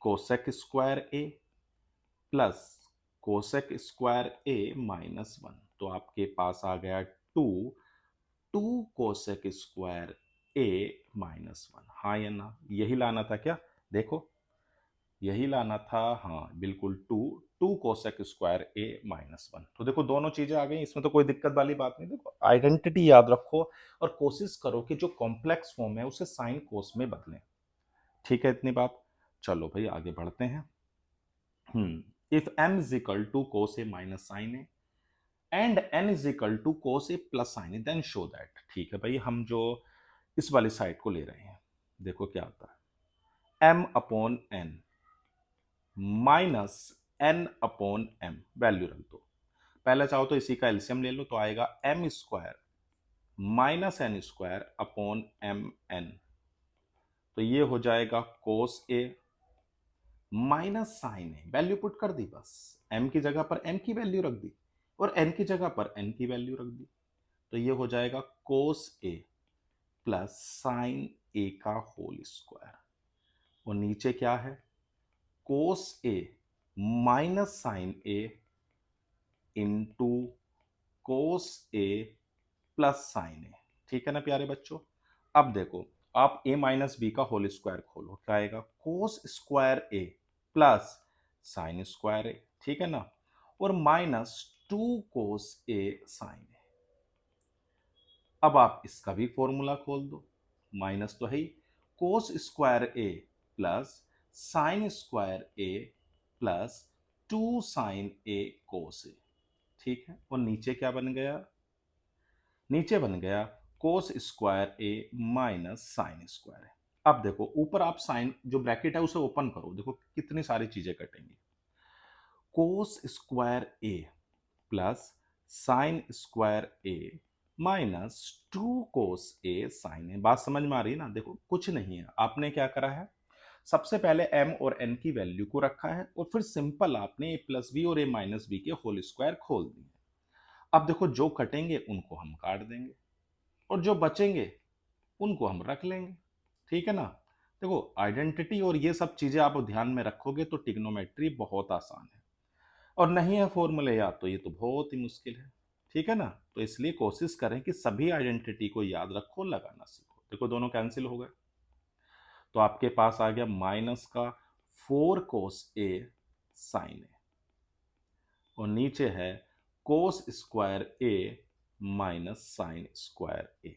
cosec square A plus cosec square a minus 1। तो आपके पास आ गया 2 कोसेक स्क्वायर ए माइनस 1। हाँ या ना, यही लाना था क्या? देखो यही लाना था, हाँ बिल्कुल, 2 कोसेक स्क्वायर ए माइनस 1। तो देखो दोनों चीजें आ गई, इसमें तो कोई दिक्कत वाली बात नहीं। देखो आइडेंटिटी याद रखो और कोशिश करो कि जो कॉम्प्लेक्स फॉर्म है उसे साइन कोस में बदलें। ठीक है इतनी बात, चलो भाई आगे बढ़ते हैं। If m is equal to cos A minus sine A and n is equal to cos A plus sine A then show that. ठीक है भाई, हम जो इस वाली साइड को ले रहे हैं, देखो क्या आता है, m upon n minus n upon m, value रख दो। पहले चाहो तो इसी का एलसीएम ले लो, तो आएगा m square minus n square upon m n। तो ये हो जाएगा कोस A minus sine A, value put कर दी, बस m की जगह पर m की वैल्यू रख दी और n की जगह पर n की वैल्यू रख दी। तो ये हो जाएगा कोस ए प्लस साइन ए का होल स्क्वायर, और नीचे क्या है, कोस A minus sine A into cos A plus sine ए। ठीक है ना प्यारे बच्चों? अब देखो आप a माइनस बी का होल स्क्वायर खोलो, क्या आएगा, cos square A plus sine square a. ठीक है ना, और माइनस 2 कोस ए साइन ए। अब आप इसका भी फॉर्मूला खोल दो, माइनस तो है ही, कोस square A plus sine square A plus 2 sign a कोस ए। ठीक है, और नीचे क्या बन गया, नीचे बन गया कोस square a minus sine square ए। अब देखो ऊपर आप साइन जो ब्रैकेट है उसे ओपन करो, देखो कितनी सारी चीजें कटेंगी, कोस square A plus sine square a minus 2 cos a sine ए। बात समझ में आ रही है ना? देखो कुछ नहीं है, आपने क्या करा है, सबसे पहले m और n की वैल्यू को रखा है और फिर सिंपल आपने a प्लस बी और a माइनस बी के होल स्क्वायर खोल दिए। अब देखो जो कटेंगे उनको हम काट देंगे और जो बचेंगे उनको हम रख लेंगे। ठीक है ना, देखो आइडेंटिटी और ये सब चीजें आप ध्यान में रखोगे तो ट्रिग्नोमेट्री बहुत आसान है, और नहीं है फॉर्मूले याद तो ये तो बहुत ही मुश्किल है। ठीक है ना, तो इसलिए कोशिश करें कि सभी आइडेंटिटी को याद रखो, लगाना सीखो। देखो दोनों कैंसिल हो गए, तो आपके पास आ गया माइनस का 4 cos A sin A, और नीचे है cos square A minus sine square A।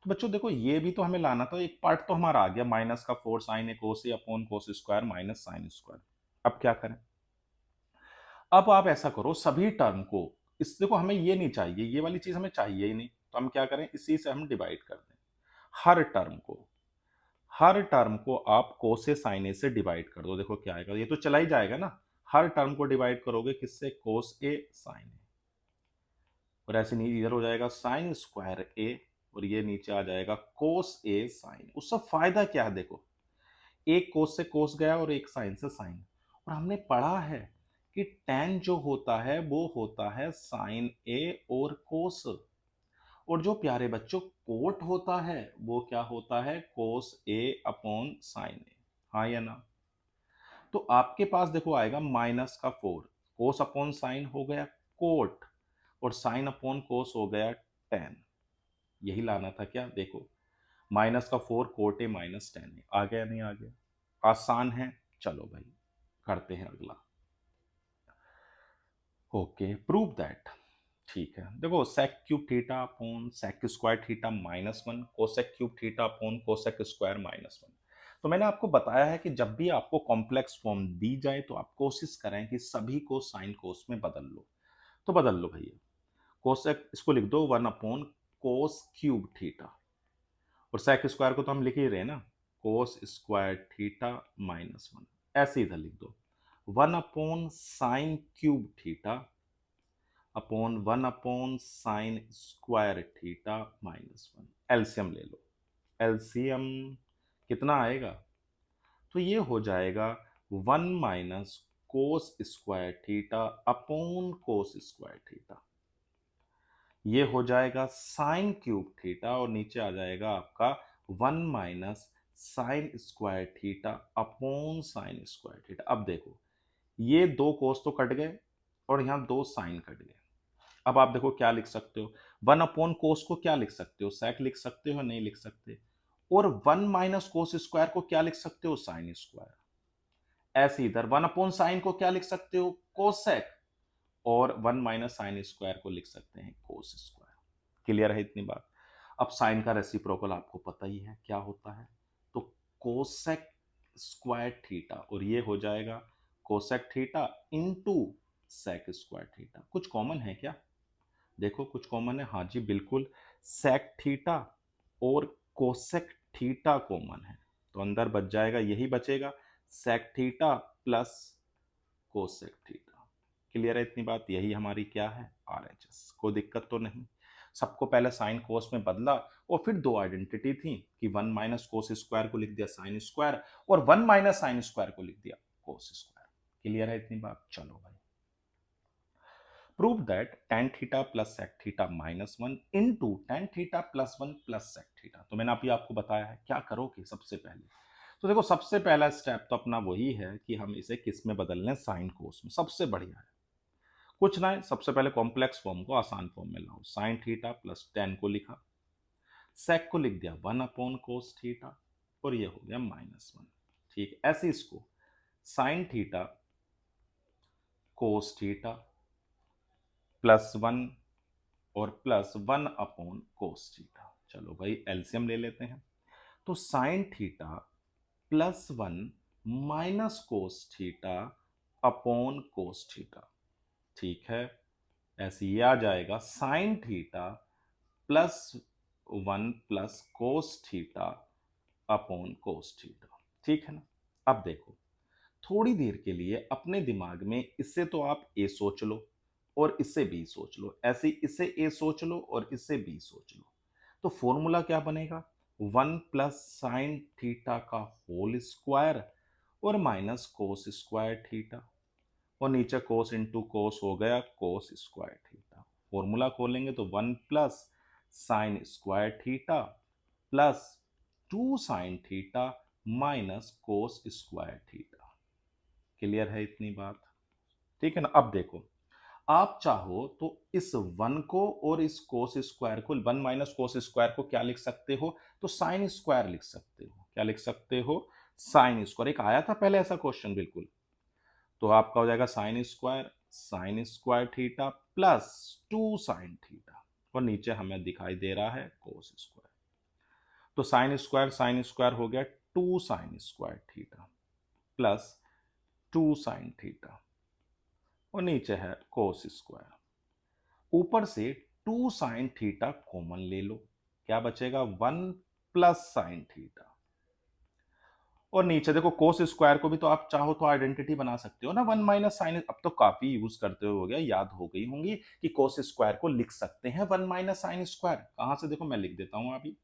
तो बच्चों देखो ये भी तो हमें लाना था, एक पार्ट तो हमारा आ गया, माइनस का 4 sin A cos A upon cos square minus sine square. अब क्या करें? अब आप ऐसा करो सभी टर्म को, इस देखो हमें ये नहीं चाहिए, ये वाली चीज हमें चाहिए ही नहीं, तो हम क्या करें, इसी से हम डिवाइड कर दें। हर टर्म को, हर टर्म को आप cos A sin A से डिवाइड कर दो, देखो क्या आएगा, ये तो चला ही जाएगा ना। हर टर्म को डिवाइड करोगे किससे, cos A sin A, और ऐसे नहीं इधर हो जाएगा साइन स्क्वायर A, और ये नीचे आ जाएगा cos A sin। उसका फायदा क्या है, देखो एक कोस से कोस गया और एक साइन से साइन, और हमने पढ़ा है कि tan जो होता है वो होता है साइन ए और कोस, और जो प्यारे बच्चों कोट होता है वो क्या होता है, कोस ए अपॉन साइन ए। हाँ या ना? तो आपके पास देखो आएगा माइनस का 4, कोस अपॉन साइन हो गया कोट, और साइन अपॉन कोस हो गया tan। यही लाना था क्या, देखो माइनस का 4 कोट ए माइनस tan ए, आ गया नहीं आ गया, आसान है। चलो भाई करते हैं अगला। Okay, prove that. ठीक है, देखो sec cube theta upon sec square theta minus one cosec cube theta upon cosec square minus one. तो मैंने आपको बताया है कि जब भी आपको कॉम्प्लेक्स फॉर्म दी जाए तो आप कोशिश करें कि सभी को साइन कोस में बदल लो। तो बदल लो भैया, कोसेक इसको लिख दो 1 अपॉन कोस क्यूब थीटा, और सेक स्क्वायर को तो हम लिख ही रहे हैं ना, कोस स्क्वायर थीटा माइनस वन। ऐसे इधर लिख दो 1 upon sine cube theta upon 1 upon sine square theta minus one. LCM ले लो, एलसीएम कितना आएगा, तो ये हो जाएगा 1 minus cos square theta upon cos square theta, ये हो जाएगा साइन क्यूब थीटा, और नीचे आ जाएगा आपका 1 minus sine square theta upon sine square theta. अब देखो ये दो कोस तो कट गए और यहाँ दो साइन कट गए। अब आप देखो क्या लिख सकते हो, 1 अपॉन कोस को क्या लिख सकते हो, सेक लिख सकते हो, नहीं लिख सकते, और 1 माइनस कोस स्क्वायर को क्या लिख सकते हो, साइन स्क्वायर। ऐसे इधर 1 अपॉन साइन को क्या लिख सकते हो, कोसेक, और 1 माइनस साइन स्क्वायर को लिख सकते हैं कोस स्क्वायर। क्लियर है इतनी बात? अब साइन का रेसिप्रोकल आपको पता ही है क्या होता है, तो कोसेक स्क्वायर थीटा, और ये हो जाएगा cosec theta into sec square theta. कुछ कॉमन है क्या, देखो कुछ कॉमन है, हाँ जी बिल्कुल, सेक थीटा और कोसेक थीटा कॉमन है, तो अंदर बच जाएगा, यही बचेगा, sec theta plus cosec theta. Clear है इतनी बात? यही हमारी क्या है, आरएचएस। कोई दिक्कत तो नहीं? सबको पहले साइन कोस में बदला, और फिर दो आइडेंटिटी थी कि 1 माइनस कोस स्क्वायर को लिख दिया साइन स्क्वायर, और 1 माइनस साइन स्क्वायर को लिख दिया कोस स्क्वायर। क्लियर है इतनी बात? चलो भाई, prove that tan theta plus sec theta minus one into tan theta plus one plus sec theta. तो मैंने अभी आपको बताया है क्या करोगे सबसे पहले। तो देखो सबसे पहला स्टेप तो अपना वही है कि हम इसे किस में बदल लें, साइन कोस में, सबसे बढ़िया है। कुछ ना है, सबसे पहले कॉम्प्लेक्स फॉर्म को आसान फॉर्म में लाओ, साइन थीटा प्लस टेन को लिखा, सेक को लिख दिया 1 अपॉन कोस थीटा, और ये हो गया माइनस वन। ठीक, ऐसे इसको sign theta cos theta plus one और प्लस 1 अपॉन कोस थीटा। चलो भाई एलसीएम ले लेते हैं, तो sine theta plus one minus cos theta upon cos theta. ठीक है, ऐसे ये आ जाएगा sign theta plus one plus cos theta upon cos theta. ठीक है ना? अब देखो थोड़ी देर के लिए अपने दिमाग में इससे तो आप ए सोच लो और इससे बी सोच लो, ऐसे इससे ए सोच लो और इससे बी सोच लो, तो फॉर्मूला क्या बनेगा, 1 प्लस साइन थीटा का होल स्क्वायर और माइनस कोस स्क्वायर थीटा, और नीचे कोस इंटू कोस हो गया कोस स्क्वायर थीटा। फॉर्मूला खोलेंगे तो 1 plus sine square theta plus 2 sine theta minus cos square theta. Clear है इतनी बात? ठीक है ना। अब देखो, आप चाहो तो इस वन को और इस कोस स्क्वायर को, वन माइनस कोस स्क्वायर को क्या लिख सकते हो, तो साइन स्क्वायर लिख सकते हो। क्या लिख सकते हो? Sine square. एक आया था पहले ऐसा क्वेश्चन बिल्कुल। तो आपका हो जाएगा sign square theta plus 2 sine theta, और नीचे हमें दिखाई दे रहा है कोस स्क्वायर। तो साइन स्क्वायर हो गया 2 sine square theta plus 2 sine theta, और नीचे है कोस स्क्वायर। ऊपर से 2 साइन थीटा कॉमन ले लो, क्या बचेगा? 1 प्लस साइन थीटा। और नीचे देखो कोस स्क्वायर को भी तो आप चाहो तो आइडेंटिटी बना सकते हो ना, 1 माइनस साइन। अब तो काफी यूज करते हो गया, याद हो गई होंगी कि कोस स्क्वायर को लिख सकते हैं 1 माइनस साइन स्क्वायर। कहां से? देखो मैं लिख देता हूं अभी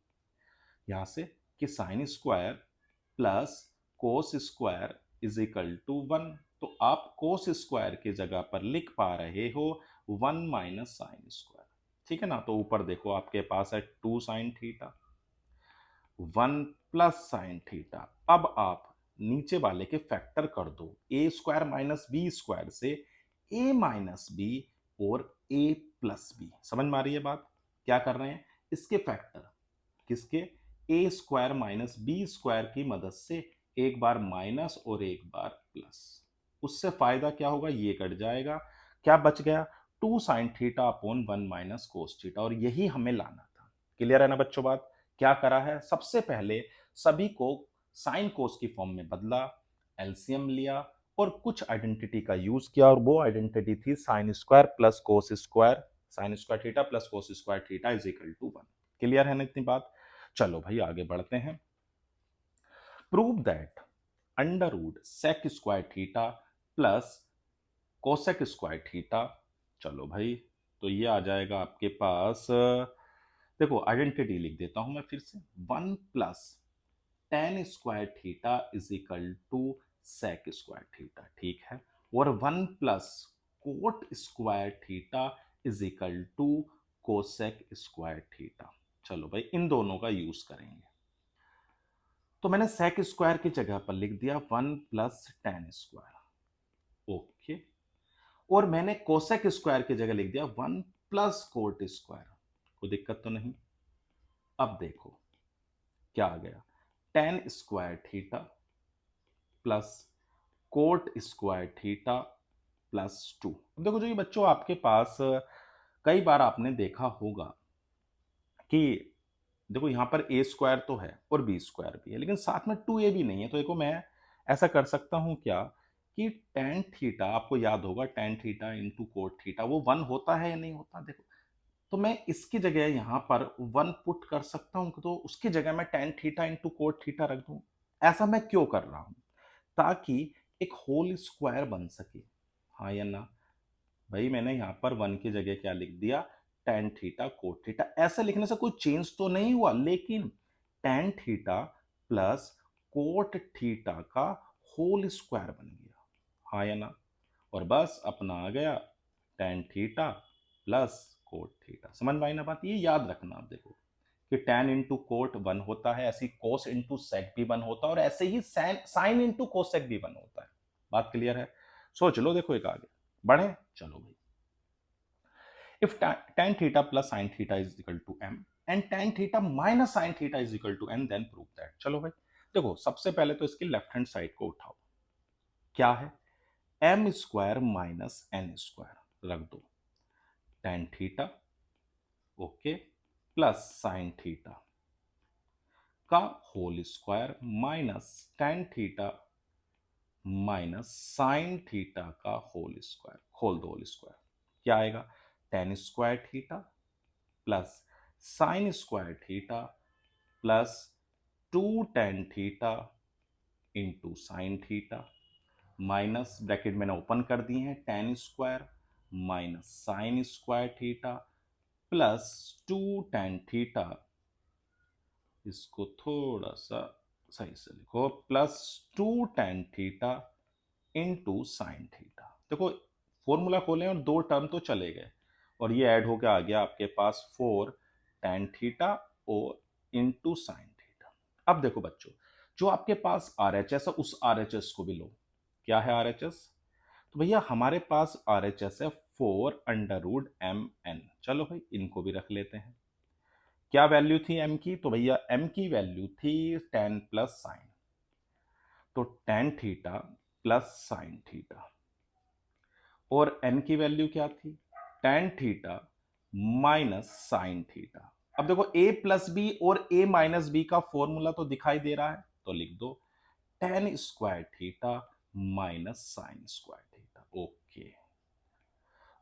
यहां से, कि sine square plus cos square is equal to 1। तो आप कोस स्क्वायर की जगह पर लिख पा रहे हो 1 माइनस साइन स्क्वायर। ठीक है ना। तो ऊपर देखो आपके पास है 2 sine theta, 1 plus sine theta. अब आप नीचे वाले के फैक्टर कर दो, ए स्क्वायर माइनस बी स्क्वायर से ए माइनस बी और ए प्लस बी। समझ में आ रही है बात? क्या कर रहे हैं? इसके फैक्टर किसके? ए स्क्वायर माइनस बी स्क्वायर की मदद से, एक बार माइनस और एक बार प्लस। उससे फायदा क्या होगा? ये कट जाएगा। क्या बच गया? 2 sine theta upon 1 minus cos theta, और यही हमें लाना था। क्लियर है ना बच्चों बात? क्या करा है? सबसे पहले सभी को साइन कोस की फॉर्म में बदला, एलसीएम लिया और कुछ आइडेंटिटी का यूज किया, और वो आइडेंटिटी थी sine square plus cos square, sine square theta plus cos square theta is equal to 1। Clear है ना इतनी बात? चलो भाई आगे बढ़ते हैं। Prove that under root sec square theta plus cosec square theta. चलो भाई, तो ये आ जाएगा आपके पास, देखो आइडेंटिटी लिख देता हूं मैं फिर से। 1 plus tan square theta is equal to sec square theta, ठीक है। और 1 plus cot square theta is equal to cosec square theta. चलो भाई इन दोनों का यूज करेंगे। तो मैंने सेक स्क्वायर की जगह पर लिख दिया 1 प्लस टेन स्क्वायर, ओके। और मैंने कोसेक स्क्वायर की जगह लिख दिया 1 प्लस कोट स्क्वायर। कोई दिक्कत तो नहीं? अब देखो क्या आ गया, tan square theta plus cot square theta plus 2। अब देखो जो ये बच्चों आपके पास कई बार आपने देखा होगा कि देखो यहाँ पर ए स्क्वायर तो है और बी स्क्वायर भी है, लेकिन साथ में 2a भी नहीं है। तो देखो मैं ऐसा कर सकता हूँ क्या, कि टेन थीटा, आपको याद होगा ten theta into cot theta वो 1 होता है या नहीं होता? देखो, तो मैं इसकी जगह यहाँ पर 1 पुट कर सकता हूँ, तो उसकी जगह मैं ten theta into cot theta रख दूँ। ऐसा मैं क्यों कर रहा हूँ? ताकि एक होल स्क्वायर बन सके, हाँ या ना? भाई मैंने यहाँ पर 1 की जगह क्या लिख दिया? Tan theta cot theta. ऐसे लिखने से कोई चेंज तो नहीं हुआ, लेकिन ten theta plus cot theta का होल स्क्वायर बन गया, हाँ या ना? और बस अपना आ गया ten theta plus cot theta. समझ में आई ना बात? ये याद रखना आप। देखो कि टेन इंटू कोट 1 होता है, ऐसे ही कोस इंटू सेक भी 1 होता है, और ऐसे ही साइन इंटू कोसेक भी 1 होता है। बात क्लियर है? सोच लो, देखो एक आगे बढ़े। चलो भाई, if tan theta plus sin theta is equal to m and tan theta minus sin theta is equal to n, then prove that। चलो भाई देखो, सबसे पहले तो इसकी लेफ्ट हैंड साइड को उठाओ। क्या है? M square minus n square रख दो, tan theta okay plus sine theta का whole square minus tan theta minus sine theta का होल स्क्वायर, खोल दो होल स्क्वायर। क्या आएगा? Tan square theta plus sine square theta plus 2 tan theta into sine theta, minus bracket मैंने open कर दिए हैं, tan square minus sine square theta plus 2 tan theta, इसको थोड़ा सा सही से लिखो, plus 2 tan theta into sine theta. देखो फॉर्मूला खोलें और 2 टर्म तो चले गए, और ये ऐड होकर आ गया आपके पास 4 टेन थीटा और इंटू साइन थीटा। अब देखो बच्चों, जो आपके पास RHS है उस RHS को भी लो। क्या है RHS? तो भैया हमारे पास RHS है 4√mn। चलो भाई इनको भी रख लेते हैं। क्या वैल्यू थी m की? तो भैया m की वैल्यू थी tan प्लस साइन, तो tan theta plus sine theta. और n की वैल्यू क्या थी? tan theta minus sine theta. अब देखो a प्लस बी और a माइनस बी का फॉर्मूला तो दिखाई दे रहा है, तो लिख दो tan square theta minus sine square theta. Okay,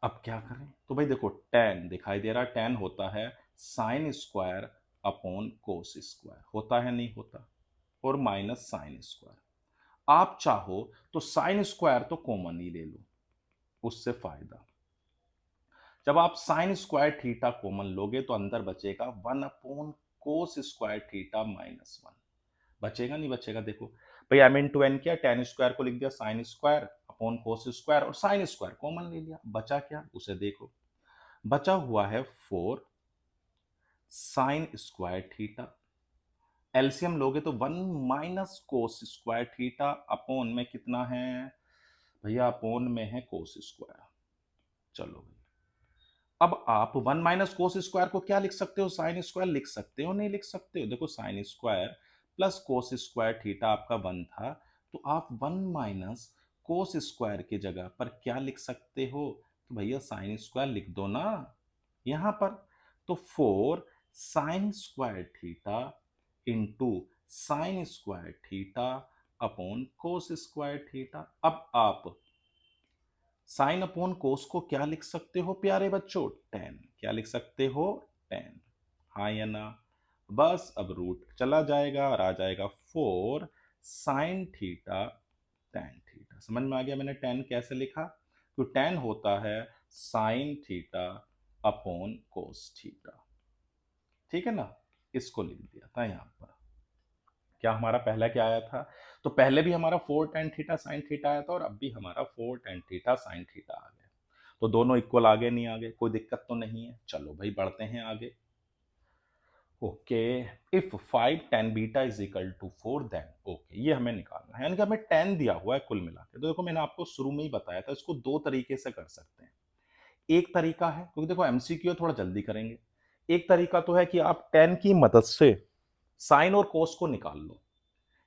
अब क्या करें? तो भाई देखो tan दिखाई दे रहा है, tan होता है sine square upon cos square, होता है नहीं होता, और माइनस साइन स्क्वायर। आप चाहो तो साइन स्क्वायर तो कॉमन ही ले लो, उससे फायदा। जब आप साइन स्क्वायर थीटा कॉमन लोगे तो अंदर बचेगा 1/कोस स्क्वायर थीटा माइनस 1। बचेगा नहीं बचेगा? देखो भाई m इंटू एन किया, tan स्क्वायर को लिख दिया sine square upon cos square, और साइन स्क्वायर कॉमन ले लिया। बचा क्या? उसे देखो, बचा हुआ है 4 साइन स्क्वायर थीटा। एलसीएम लोगे तो 1 minus cos square theta upon में कितना है भैया? अपॉन में है कोस स्क्वायर। चलो भाई, अब आप 1 माइनस कोस स्क्वायर को क्या लिख सकते हो? साइन स्क्वायर लिख सकते हो, नहीं लिख सकते हो? देखो sign square plus cos square theta आपका 1 था, तो आप 1 माइनस कोस स्क्वायर की जगह पर क्या लिख सकते हो? तो भैया साइन स्क्वायर लिख दो ना यहां पर। तो 4 sine square theta into sign square theta upon cos square theta. अब आप साइन अपॉन कोस को क्या लिख सकते हो प्यारे बच्चों? tan। क्या लिख सकते हो? tan। हाँ या ना? बस अब रूट चला जाएगा और आ जाएगा 4 साइन थीटा tan थीटा। समझ में आ गया मैंने tan कैसे लिखा? तो tan होता है sign theta upon cos theta. ठीक है ना? इसको लिख दिया था यहां पर। क्या हमारा पहला क्या आया था? तो पहले भी हमारा 4 tan थीटा साइन थीटा आया था, और अब भी हमारा 4 tan थीटा साइन थीटा आ गया। तो दोनों इक्वल आगे नहीं आगे? कोई दिक्कत तो नहीं है। चलो भाई बढ़ते हैं आगे। Okay, if 5 tan beta is equal to 4 then. Okay, ये हमें निकालना है, यानी कि हमें tan दिया हुआ है कुल मिला के। तो देखो मैंने आपको शुरू में ही बताया था, इसको दो तरीके से कर सकते हैं। एक तरीका है, क्योंकि देखो एमसीक्यू थोड़ा जल्दी करेंगे। एक तरीका तो है कि आप tan की मदद से साइन और कोस को निकाल लो,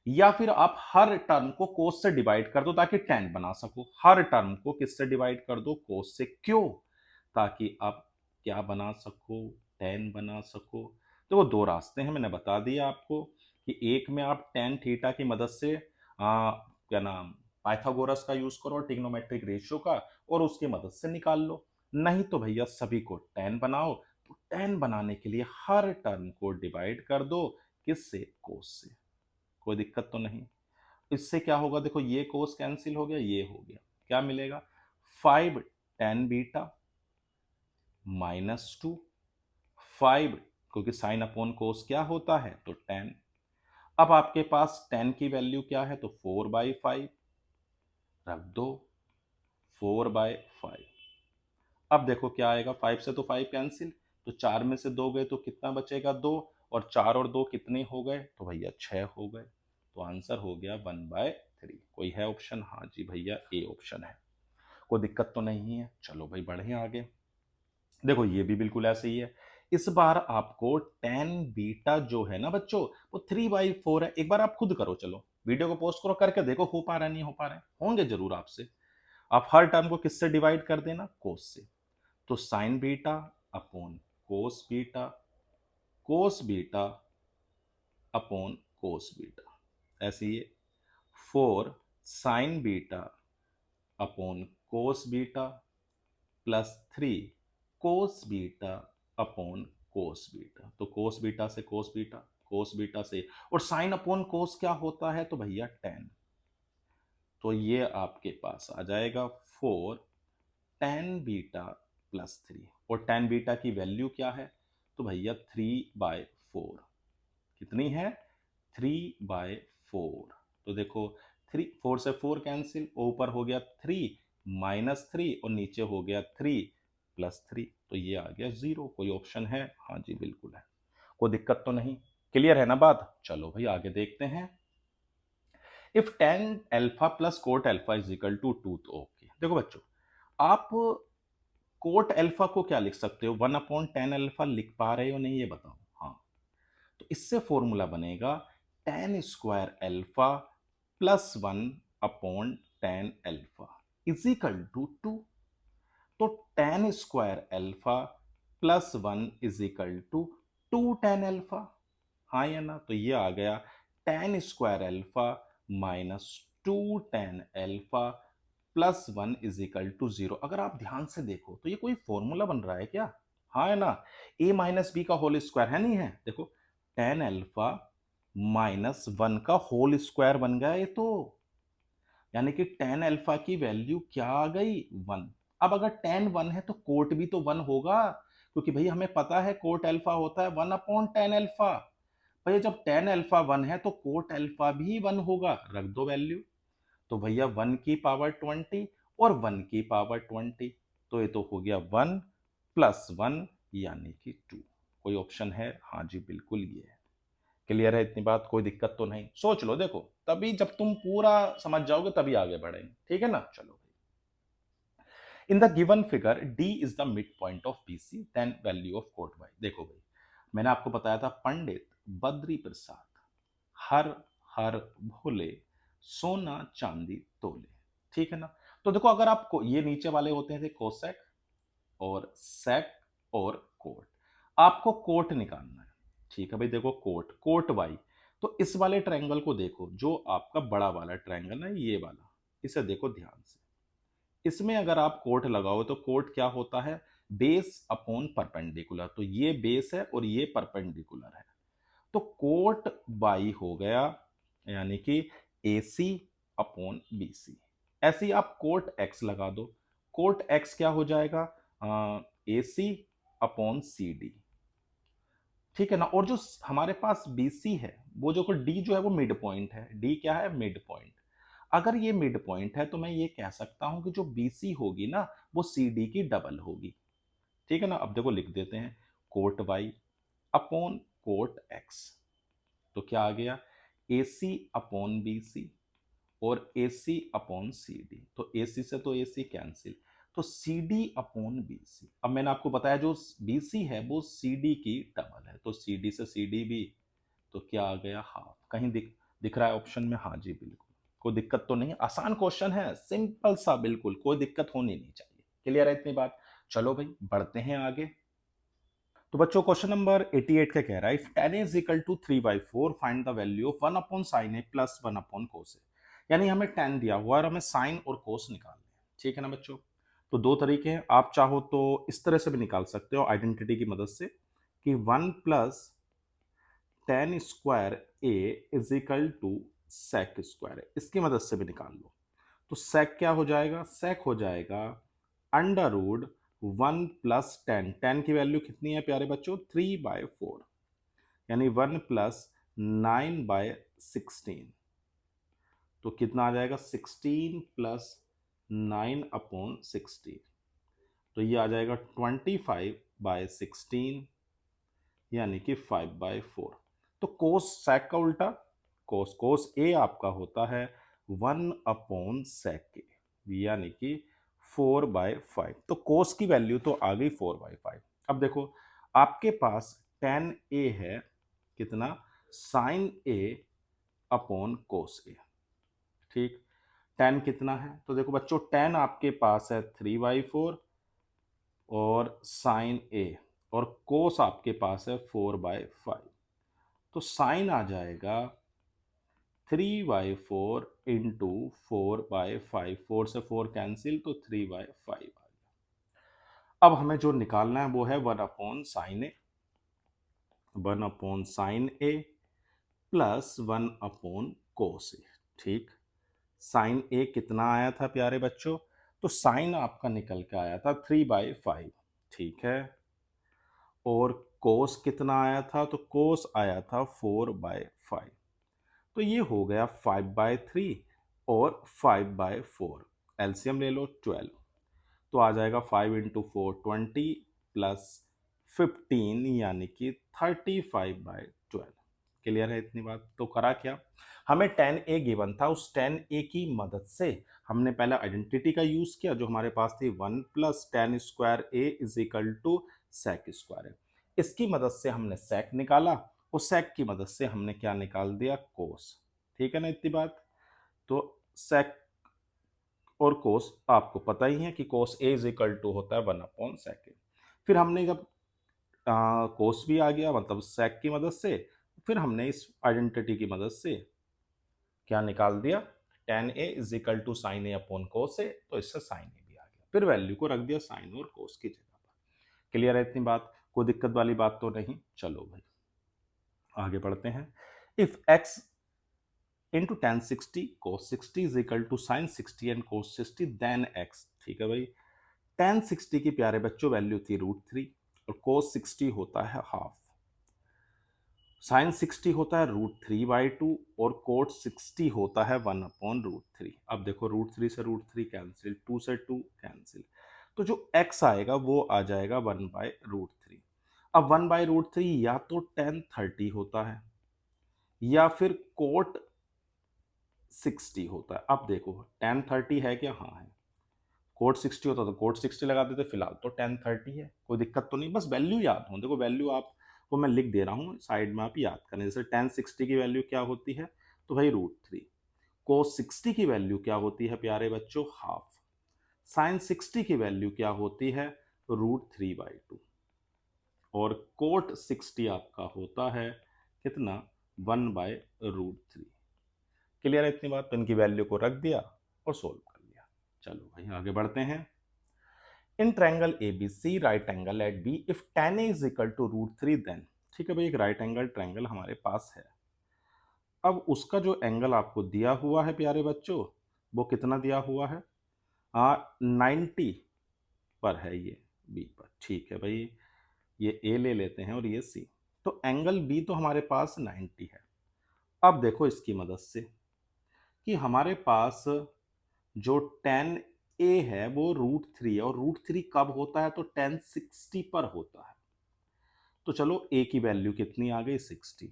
या फिर आप हर टर्म को कोस से डिवाइड कर दो ताकि tan बना सको। हर टर्म को किससे डिवाइड कर दो? कोस से। क्यों? ताकि आप क्या बना सको? tan बना सको। तो वो दो रास्ते हैं, मैंने बता दिया आपको कि एक में आप tan थीटा की मदद से क्या नाम पाइथागोरस का यूज करो, ट्रिग्नोमेट्रिक रेशियो का, और उसकी मदद से निकाल लो। नहीं तो भैया सभी को tan बनाओ। तो tan बनाने के लिए हर टर्म को डिवाइड कर दो, किससे? कोस से। कोई दिक्कत तो नहीं? इससे क्या होगा? देखो ये कोस कैंसिल हो गया, ये हो गया, क्या मिलेगा? 5 tan बीटा माइनस 2 5, क्योंकि साइन अपॉन कोस क्या होता है? तो tan। अब आपके पास tan की वैल्यू क्या है? तो 4/5 रख दो, 4/5। अब देखो क्या आएगा? 5 से तो 5 कैंसिल, तो 4 में से 2 गए तो कितना बचेगा? 2। और 4 और 2 कितने हो गए? तो भैया 6 हो गए। तो आंसर हो गया 1/3। कोई है ऑप्शन? हाँ जी भैया, ए ऑप्शन है। कोई दिक्कत तो नहीं है? चलो भाई बढ़े आगे। देखो ये भी बिल्कुल ऐसे ही है। इस बार आपको tan बीटा जो है ना बच्चों, वो 3/4 है। एक बार आप खुद करो, चलो वीडियो को पोस्ट करो, करके देखो हो पा रहा है नहीं हो पा रहा है। होंगे जरूर आपसे। आप हर टर्म को किससे डिवाइड कर देना? कोस से। तो sign beta upon cos beta, cos beta upon cos beta. ऐसे ही 4 sign beta upon cos beta plus 3 cos beta upon cos beta. तो कोस बीटा से कोस बीटा, कोस बीटा से, और साइन अपॉन कोस क्या होता है? तो भैया tan। तो ये आपके पास आ जाएगा 4 tan बीटा प्लस 3। और tan बीटा की वैल्यू क्या है? तो भैया 3/4। कितनी है? 3/4। तो देखो 4 से 4 कैंसिल, ऊपर हो गया 3 माइनस 3, और नीचे हो गया 3 प्लस 3। तो ये आ गया 0। कोई ऑप्शन है? हाँ जी बिल्कुल है। कोई दिक्कत तो नहीं? क्लियर है ना बात? चलो भाई आगे देखते हैं। If tan alpha plus cot alpha is equal to two, तो ओके। देखो बच्चों, आप कोट अल्फा को क्या लिख सकते हो, 1/10 अल्फा लिख पा रहे हो नहीं, ये बताओ। हाँ, तो इससे फॉर्मूला बनेगा tan square alpha plus 1/10 alpha is equal to two. तो tan square alpha plus 1 is equal to 2 tan alpha. हाँ या ना? तो ये आ गया tan square alpha minus 2 tan alpha plus 1 is equal to 0। अगर आप ध्यान से देखो तो ये कोई फॉर्मूला बन रहा है क्या? हाँ है ना? ए माइनस बी का होल स्क्वायर है, नहीं है? देखो, टेन अल्फा माइनस 1 का होल स्क्वायर बन गया ये तो, यानी कि टेन अल्फा की वैल्यू क्या आ गई? 1। अब अगर टेन 1 है तो कोट भी तो 1 होगा, क्योंकि भाई हमें पता है कोट अल्फा होता है 1/10 अल्फा। भैया जब टेन अल्फा 1 है तो कोट अल्फा भी 1 होगा, रख दो वैल्यू। तो भैया 1 की पावर 20 और 1 की पावर 20, तो ये तो हो गया 1 प्लस 1 यानी कि 2। कोई ऑप्शन है? हाँ जी, बिल्कुल ये है। क्लियर है इतनी बात? कोई दिक्कत तो नहीं? सोच लो, देखो तभी जब तुम पूरा समझ जाओगे तभी आगे बढ़ेंगे, ठीक है ना? चलो, in the given figure D is the mid point of BC, then value of cot Y. देखो भाई, मैंने आपको बताया था पंडित बद्री प्रसाद हर हर भोले सोना चांदी तोले, ठीक है ना? तो देखो, अगर आपको ये नीचे वाले होते थे कोसेक और सेक और कोट, आपको कोट निकालना है, ठीक है भाई? देखो, कोट कोट वाई, तो इस वाले ट्रायंगल को देखो, जो आपका बड़ा वाला ट्रायंगल है ये वाला, इसे देखो ध्यान से। इसमें अगर आप कोट लगाओ तो कोट क्या होता है? Base upon perpendicular. तो ये बेस है और ये परपेंडिकुलर है, तो कोट बाई हो गया, यानी कि ए सी अपॉन बी सी। ऐसे ही आप कोट एक्स लगा दो, कोट एक्स क्या हो जाएगा? ए सी अपॉन सी डी, ठीक है ना? और जो हमारे पास बी सी है, वो जो डी जो है वो मिड पॉइंट है। डी क्या है? Mid point. अगर ये मिड पॉइंट है तो मैं ये कह सकता हूं कि जो बी सी होगी ना, वो सी डी की डबल होगी, ठीक है ना? अब देखो, लिख देते हैं cot Y upon cot X, तो क्या आ गया? ए सी अपॉन बी सी और ए सी अपॉन सी डी। तो ए सी से तो ए सी कैंसिल, तो C D upon B C. अब मैंने आपको बताया जो बी सी है वो सी डी की डबल है, तो सी डी से सी डी भी, तो क्या आ गया? हाफ। कहीं दिख रहा है ऑप्शन में? हाँ जी, बिल्कुल। कोई दिक्कत तो नहीं? आसान क्वेश्चन है, सिंपल सा, बिल्कुल कोई दिक्कत होनी नहीं चाहिए। क्लियर है इतनी बात? चलो भाई, बढ़ते हैं आगे। तो बच्चों, क्वेश्चन नंबर 88 का कह रहा है if tan is equal to 3/4 find the value of 1/sin a plus 1/cos a। यानी हमें tan दिया हुआ है और हमें sin और cos निकालने हैं, ठीक है ना बच्चों? तो दो तरीके हैं, आप चाहो तो इस तरह से भी निकाल सकते हो आइडेंटिटी की मदद से, कि 1 plus tan square a is equal to sec square, इसकी मदद से भी निकाल लो। तो sec क्या हो जाएगा? sec हो जाएगा under root 1 plus ten. Ten की वैल्यू कितनी है प्यारे बच्चों? 3/4, यानी 1 प्लस 9/16। तो कितना आ जाएगा? 16 प्लस 9/16, तो ये आ जाएगा 25/16, यानी कि 5/4। तो कोस सेक का उल्टा, कोस कोस ए आपका होता है 1/sec ए, यानी कि 4/5। तो कोस की वैल्यू तो आ गई 4/5। अब देखो, आपके पास tan ए है कितना? sin a अपॉन कोस ए, ठीक? tan कितना है? तो देखो बच्चों, tan आपके पास है 3/4 और sin a, और कोस आपके पास है 4/5। तो साइन आ जाएगा 3/4 इंटू 4/5, 4 से 4 कैंसिल, तो 3/5 आ गया। अब हमें जो निकालना है वो है 1/sin a, 1/sin a plus 1/cos a, ठीक? साइन ए कितना आया था प्यारे बच्चों? तो साइन आपका निकल के आया था 3/5, ठीक है? और कोस कितना आया था? तो कोस आया था 4/5। तो ये हो गया 5/3 और 5/4। एलसीएम ले लो 12, तो आ जाएगा 5 इंटू 4 20 प्लस 15, यानी कि 35/12। क्लियर है इतनी बात? तो करा क्या, हमें tan a गिवन था, उस tan a की मदद से हमने पहले आइडेंटिटी का यूज किया जो हमारे पास थी 1 plus tan square a is equal to sec square. इसकी मदद से हमने sec निकाला और sec की मदद से हमने क्या निकाल दिया, cos। ठीक है ना इतनी बात? तो sec और cos आपको पता ही है कि cos a is equal to होता है 1/sec। फिर हमने जब cos भी आ गया मतलब sec की मदद से, फिर हमने इस आइडेंटिटी की मदद से क्या निकाल दिया, tan a is equal to sine A upon cos a, तो इससे साइन ए भी आ गया, फिर वैल्यू को रख दिया साइन और cos की जगह पर। क्लियर है इतनी बात? कोई दिक्कत वाली बात तो नहीं? चलो भाई आगे बढ़ते हैं। If x into tan 60 cos 60 is equal to sine 60 and cos 60 then x। ठीक है भाई, tan 60 की प्यारे बच्चों वैल्यू थी √3 और cos 60 होता है हाफ, साइन 60 होता है √3/2 और कोट 60 होता है 1/√3। अब देखो √3 से √3 कैंसिल, 2 से 2 कैंसिल, तो जो x आएगा वो आ जाएगा 1/√3। अब 1/√3 या तो tan 30 होता है या फिर कोट 60 होता है। अब देखो tan 30 है क्या? हाँ है। कोट 60 होता तो कोट 60 लगा देते, फिलहाल तो tan 30 है, कोई दिक्कत तो नहीं, बस वैल्यू याद हो। देखो वैल्यू आपको मैं लिख दे रहा हूँ साइड में, आप याद करें। जैसे tan 60 की वैल्यू क्या होती है, तो भाई √3। cos 60 की वैल्यू क्या होती है प्यारे बच्चों, हाफ। sin 60 की वैल्यू क्या होती है, √3/2 और कोट 60 आपका होता है कितना, 1/√3। क्लियर है इतनी बात? तो इनकी वैल्यू को रख दिया और सोल्व कर लिया। चलो भाई आगे बढ़ते हैं। In triangle ABC right angle at B if tan A is equal to √3 then. ठीक है भाई, एक राइट एंगल ट्रायंगल हमारे पास है। अब उसका जो एंगल आपको दिया हुआ है प्यारे बच्चों, वो कितना दिया हुआ है, 90 पर है ये B पर। ठीक है भाई, ये A ले लेते हैं और ये C। तो एंगल B तो हमारे पास 90 है। अब देखो इसकी मदद से कि हमारे पास जो tan A है वो √3 है और √3 कब होता है, तो tan 60 पर होता है। तो चलो A की वैल्यू कितनी आ गई, 60।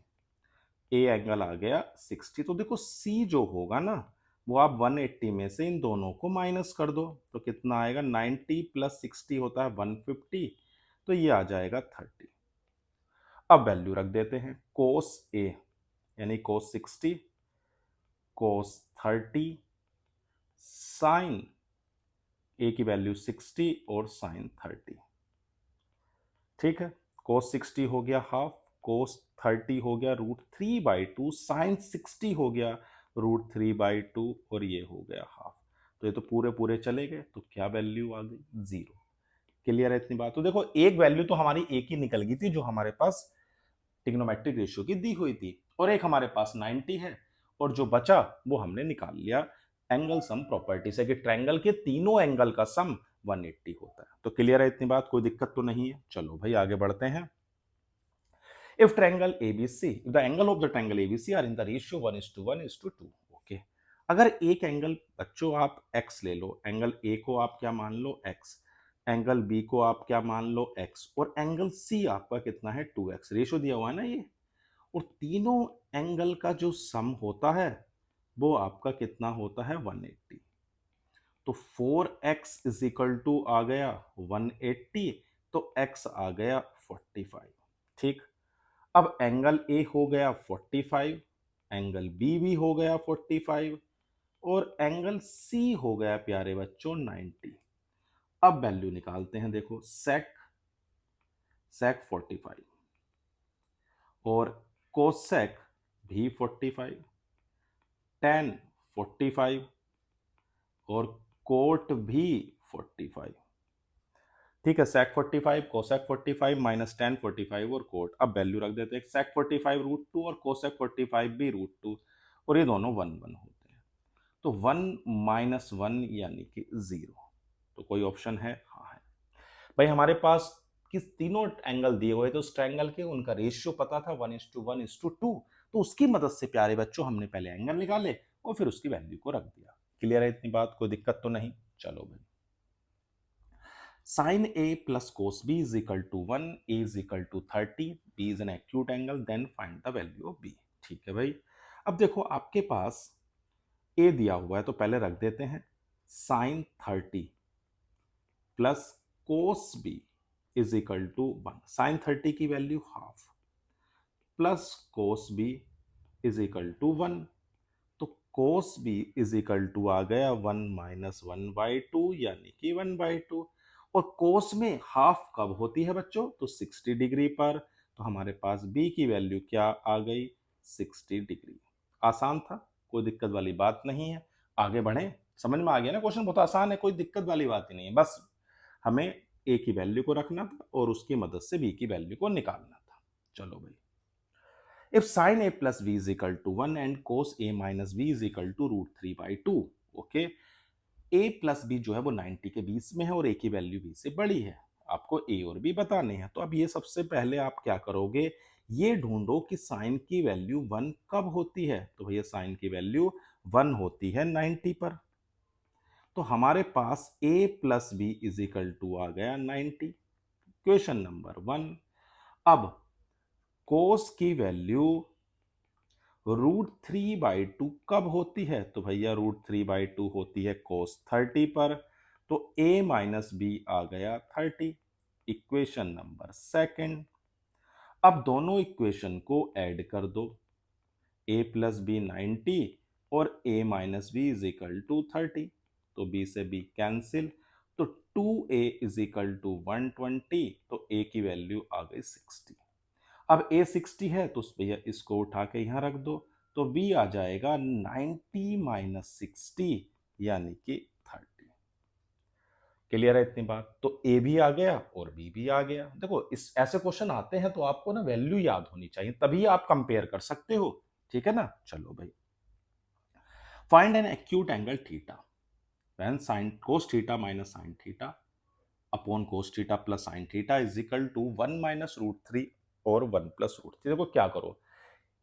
A एंगल आ गया 60। तो देखो C जो होगा ना, वो आप 180 में से इन दोनों को माइनस कर दो, तो कितना आएगा, 90 प्लस 60 होता है 150, तो ये आ जाएगा 30। अब वैल्यू रख देते हैं, cos A यानी cos 60, cos 30, sin A की वैल्यू 60 और sin 30। ठीक है, cos 60 हो गया हाफ, cos 30 हो गया √3/2, sin 60 हो गया √3/2 और ये हो गया हाफ। तो ये तो पूरे पूरे चले गए, तो क्या वैल्यू आ गई, 0। क्लियर है इतनी बात? तो देखो एक वैल्यू तो हमारी एक ही निकल गई थी जो हमारे पास ट्रिग्नोमेट्रिक रेशियो की दी हुई थी, और एक हमारे पास 90 है, और जो बचा वो हमने निकाल लिया एंगल सम प्रॉपर्टी से कि ट्रायंगल के तीनों एंगल का सम 180 होता है। तो क्लियर है इतनी बात, कोई दिक्कत तो नहीं है? चलो भाई आगे बढ़ते हैं। If triangle ABC, if the angle of the triangle ABC are in the ratio 1:1:2, okay. अगर एक एंगल बच्चों आप x ले लो, एंगल A को आप क्या मान लो, x, एंगल B को आप क्या मान लो, x, और एंगल C आपका कितना है, 2x, रेशियो दिया हुआ है ना ये, और तीनों एंगल का जो सम होता है वो आपका कितना होता है, 180। तो 4x इज इक्वल टू आ गया 180, तो x आ गया 45। ठीक, अब एंगल A हो गया 45, एंगल B भी हो गया 45 और एंगल C हो गया प्यारे बच्चों 90। अब वैल्यू निकालते हैं, देखो sec 45 और cosec भी 45, tan 45 और कोट भी 45। ठीक है, sec 45, cosec 45 माइनस tan 45 और कोट। अब वैल्यू रख देते हैं, sec 45 √2 और cosec 45 भी √2, और ये दोनों 1 1 होते हैं, तो 1 - 1 यानी कि 0। तो कोई ऑप्शन है? हाँ है भाई। हमारे पास किस तीनों एंगल दिए हुए थे उस ट्रायंगल के, उनका रेशियो पता था 1:1:2, तो उसकी मदद से प्यारे बच्चों हमने पहले एंगल निकाले और फिर उसकी वैल्यू को रख दिया। क्लियर है इतनी बात, कोई दिक्कत तो नहीं? चलो भाई sine A plus cos B is equal to 1, A is equal to 30, B is an acute angle, then find the value of B. ठीक है भाई। अब देखो आपके पास ए दिया हुआ है तो पहले रख देते हैं sine 30 plus cos B is equal to 1। Sine 30 की value half plus cos B is equal to 1। तो cos B is equal to आ गया 1 माइनस 1/2 यानी कि 1/2। और कोस में हाफ कब होती है बच्चों? तो 60 डिग्री पर। तो हमारे पास बी की वैल्यू क्या आ गई? 60 डिग्री। आसान था, कोई दिक्कत वाली बात नहीं है। आगे बढ़े, समझ में आ गया ना? क्वेश्चन बहुत आसान है, कोई दिक्कत वाली बात ही नहीं है। बस हमें ए की वैल्यू को रखना था और उसकी मदद से बी की वैल्यू को निकालना था। चलो भाई, if sin a plus b is equal to 1 and cos a minus b is equal to √3/2, okay. a plus b जो है वो 90 के बीच में है और a की वैल्यू b से बड़ी है। आपको a और b बताने हैं। तो अब ये सबसे पहले आप क्या करोगे, ये ढूंढो कि साइन की वैल्यू 1 कब होती है। तो भैया साइन की वैल्यू 1 होती है 90 पर। तो हमारे पास a plus b is equal to आ गया 90। Question number 1। अब कोस की वैल्यू √3/2 कब होती है? तो भैया √3/2 होती है कोस 30 पर। तो a माइनस बी आ गया 30। Equation number second. अब दोनों इक्वेशन को ऐड कर दो। a प्लस बी 90 और a minus B is equal to 30। तो b से b कैंसिल। तो 2a इज इक्वल टू 120। तो a की वैल्यू आ गई 60। अब a 60 है तो भैया इसको उठा के यहां रख दो। तो b आ जाएगा 90 माइनस 60 यानी कि 30। क्लियर है इतनी बात? तो a भी आ गया और b भी आ गया। देखो इस ऐसे क्वेश्चन आते हैं तो आपको ना वैल्यू याद होनी चाहिए, तभी आप कंपेयर कर सकते हो। ठीक है ना? चलो भाई, find an acute angle theta when sin cos theta minus sin theta upon cos theta plus sin theta is equal to 1 minus √3 और 1 प्लस √3। देखो क्या करो,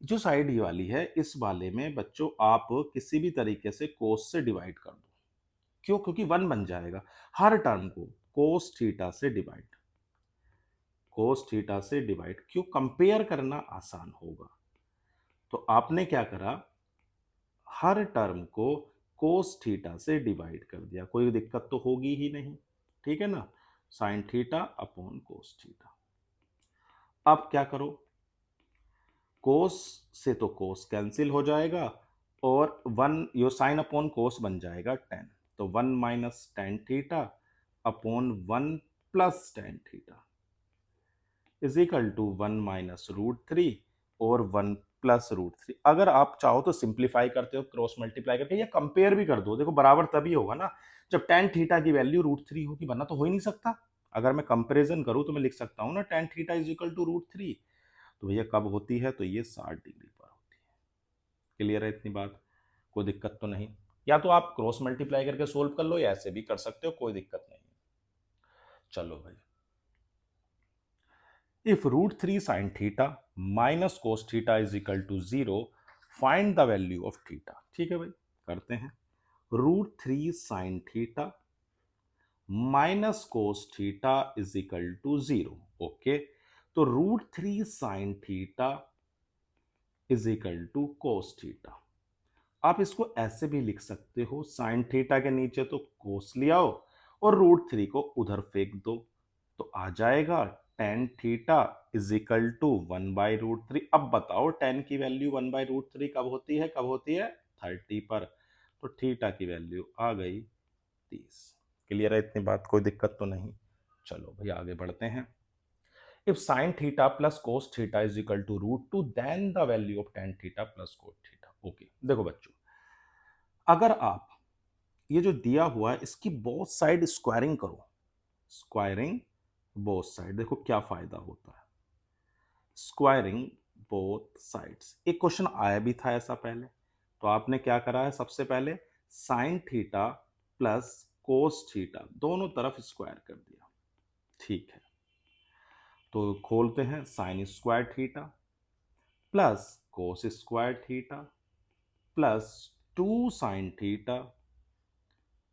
जो साइड ये वाली है इस वाले में बच्चों आप किसी भी तरीके से कोस से डिवाइड कर दो। क्यों? क्योंकि 1 बन जाएगा। हर टर्म को कोस थीटा से डिवाइड, कोस थीटा से डिवाइड, क्यों? कंपेयर करना आसान होगा। तो आपने क्या करा, हर टर्म को कोस थीटा से डिवाइड कर दिया, कोई दिक्कत तो होगी ही नहीं। ठीक है ना? Sign theta upon cos theta. अब क्या करो, कोस से तो कोस कैंसिल हो जाएगा और 1 यो साइन अपॉन कोस बन जाएगा 10। तो 1 minus tan theta upon 1 plus tan theta is equal to 1 minus √3 और 1 प्लस √3। अगर आप चाहो तो सिंप्लीफाई करते हो क्रॉस मल्टीप्लाई करके, या कंपेयर भी कर दो। देखो बराबर तभी होगा ना जब टेन थीटा की वैल्यू √3 होगी, वरना तो हो ही नहीं सकता। अगर मैं कंपेरिजन करूं तो मैं लिख सकता हूं ना tan theta is equal to √3। तो भैया कब होती है? तो ये 60 डिग्री पर होती है। क्लियर है इतनी बात? कोई दिक्कत तो नहीं? या तो आप क्रॉस मल्टीप्लाई करके सोल्व कर लो या ऐसे भी कर सकते हो, कोई दिक्कत नहीं। चलो भाई, if √3 sin theta minus cos theta is equal to 0, find the value of theta। ठीक है भाई, करते हैं। √3 sin theta minus cos theta is equal to 0। Okay, तो √3 sin theta is equal to cos theta. आप इसको ऐसे भी लिख सकते हो, साइन थीटा के नीचे तो कोस ले आओ और √3 को उधर फेंक दो। तो आ जाएगा tan theta is equal to 1/√3। अब बताओ टेन की वैल्यू 1/√3 कब होती है? कब होती है? 30 पर। तो थीटा की वैल्यू आ गई 30। क्लियर है इतनी बात? कोई दिक्कत तो नहीं? चलो भाई आगे बढ़ते हैं। If sine theta plus cos theta is equal to √2 then the value of tan theta plus cos theta. Okay, देखो बच्चों, अगर आप ये जो दिया हुआ है इसकी बोथ साइड स्क्वायरिंग करो, स्क्वायरिंग बोथ साइड, देखो क्या फायदा होता है। स्क्वायरिंग बोथ साइड्स, एक क्वेश्चन आया भी था ऐसा पहले। तो आपने क्या करा है, सबसे पहले sign theta plus cos theta दोनों तरफ स्क्वायर कर दिया। ठीक है, तो खोलते हैं, sine square theta plus cos square theta plus 2 sine theta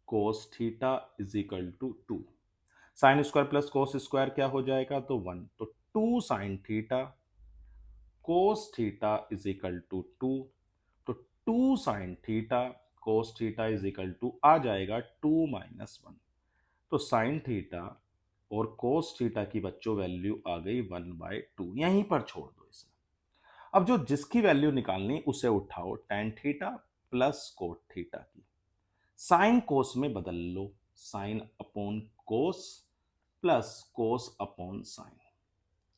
cos theta is equal to 2। Sine square plus cos square क्या हो जाएगा, तो 1, तो 2 sine theta cos theta is equal to 2, तो 2 sine theta cos theta is equal to आ जाएगा 2 minus 1। तो sine theta और कोस थीटा की बच्चों वैल्यू आ गई 1/2, यहीं पर छोड़ दो इसे। अब जो जिसकी वैल्यू निकालनी उसे उठाओ tan theta plus cot theta की, साइन कोस में बदल लो, sine upon cos plus cos upon sine.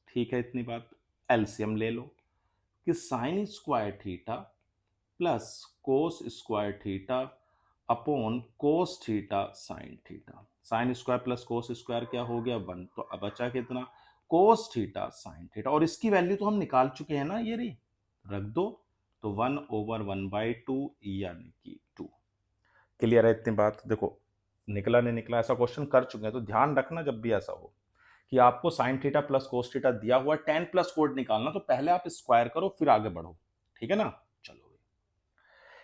ठीक है, इतनी बात। एलसीएम ले लो कि sine square theta plus cos square theta upon cos theta sine theta. Sine square plus cos square क्या हो गया, 1, तो अब बचा कितना, कोस थीटा साइन थीटा, और इसकी वैल्यू तो हम निकाल चुके हैं ना, ये रही, रख दो, तो 1/1/2 यानी कि 2। क्लियर है इतनी बात। देखो निकला नहीं निकला ऐसा क्वेश्चन कर चुके हैं, तो ध्यान रखना जब भी ऐसा हो कि आपको sign theta plus cos theta दिया हुआ टेन प्लस कोड निकालना, तो पहले आप स्क्वायर करो फिर आगे बढ़ो। ठीक है ना, चलो।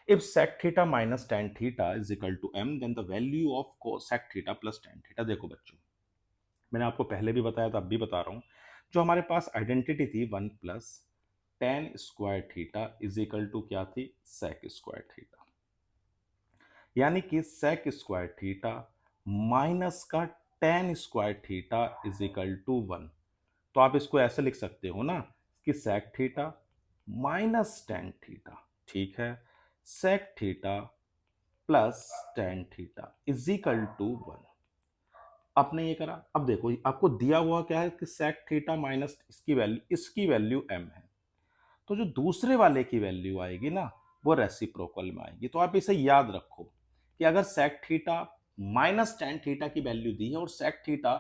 If sec theta minus tan theta is equal to m, then the value of cosec theta plus tan theta। देखो बच्चों, मैंने आपको पहले भी बताया था, अब भी बता रहा हूं, जो हमारे पास आइडेंटिटी थी 1 plus tan square theta is equal to क्या थी, सेक स्क्वायर थीटा, यानी कि सेक स्क्वायर थीटा माइनस का tan square theta is equal to 1। तो आप इसको ऐसे लिख सकते हो ना कि sec theta minus tan theta, ठीक है, sec theta plus tan theta is equal to 1। आपने ये करा, अब देखो आपको दिया हुआ क्या है कि सेक थीटा माइनस इसकी वैल्यू m है, तो जो दूसरे वाले की वैल्यू आएगी ना वो रेसिप्रोकल में आएगी। तो आप इसे याद रखो कि अगर sec theta minus tan theta की वैल्यू दी है और sec theta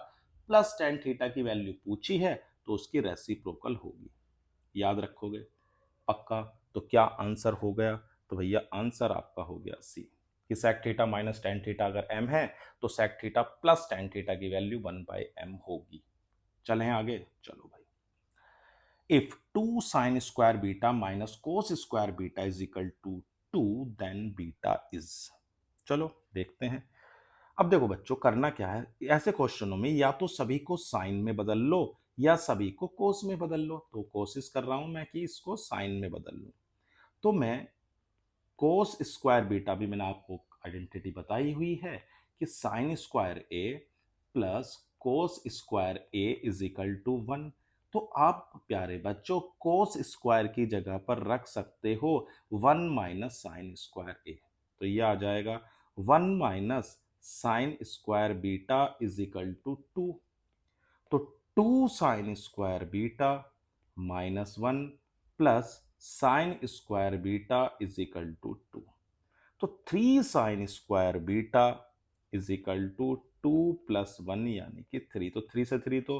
plus tan theta की वैल्यू पूछी है, तो उसकी रेसिप्रोकल होगी। याद रखोगे पक्का। तो क्या आंसर हो गया, तो भैया आंसर आपका हो गया सी, कि sec theta minus tan theta अगर m है तो sec theta plus tan theta की वैल्यू 1/m होगी। चलें आगे, चलो भाई। If 2 sine square beta minus cos square beta is equal to 2, then beta is. चलो देखते हैं। अब देखो बच्चों, करना क्या है ऐसे क्वेश्चनों में, या तो सभी को साइन में बदल लो या सभी को कोस में बदल लो। तो कोशिश कर रहा हूं मैं कि इसको साइन में बदल लूं। तो मैं कोस स्क्वायर बीटा भी मैंने आपको आइडेंटिटी बताई हुई है कि sine square A plus cos square A is equal to 1। तो आप प्यारे बच्चों कोस स्क्वायर की जगह पर रख सकते हो 1 माइनस साइन स्क्वायर ए, तो ये आ जाएगा 1 minus sine square beta is equal to 2। तो 2 sine square beta minus 1 plus sine square beta is equal to 2। तो 3 sine square beta is equal to 2 plus 1 यानी कि 3। तो 3 से 3 तो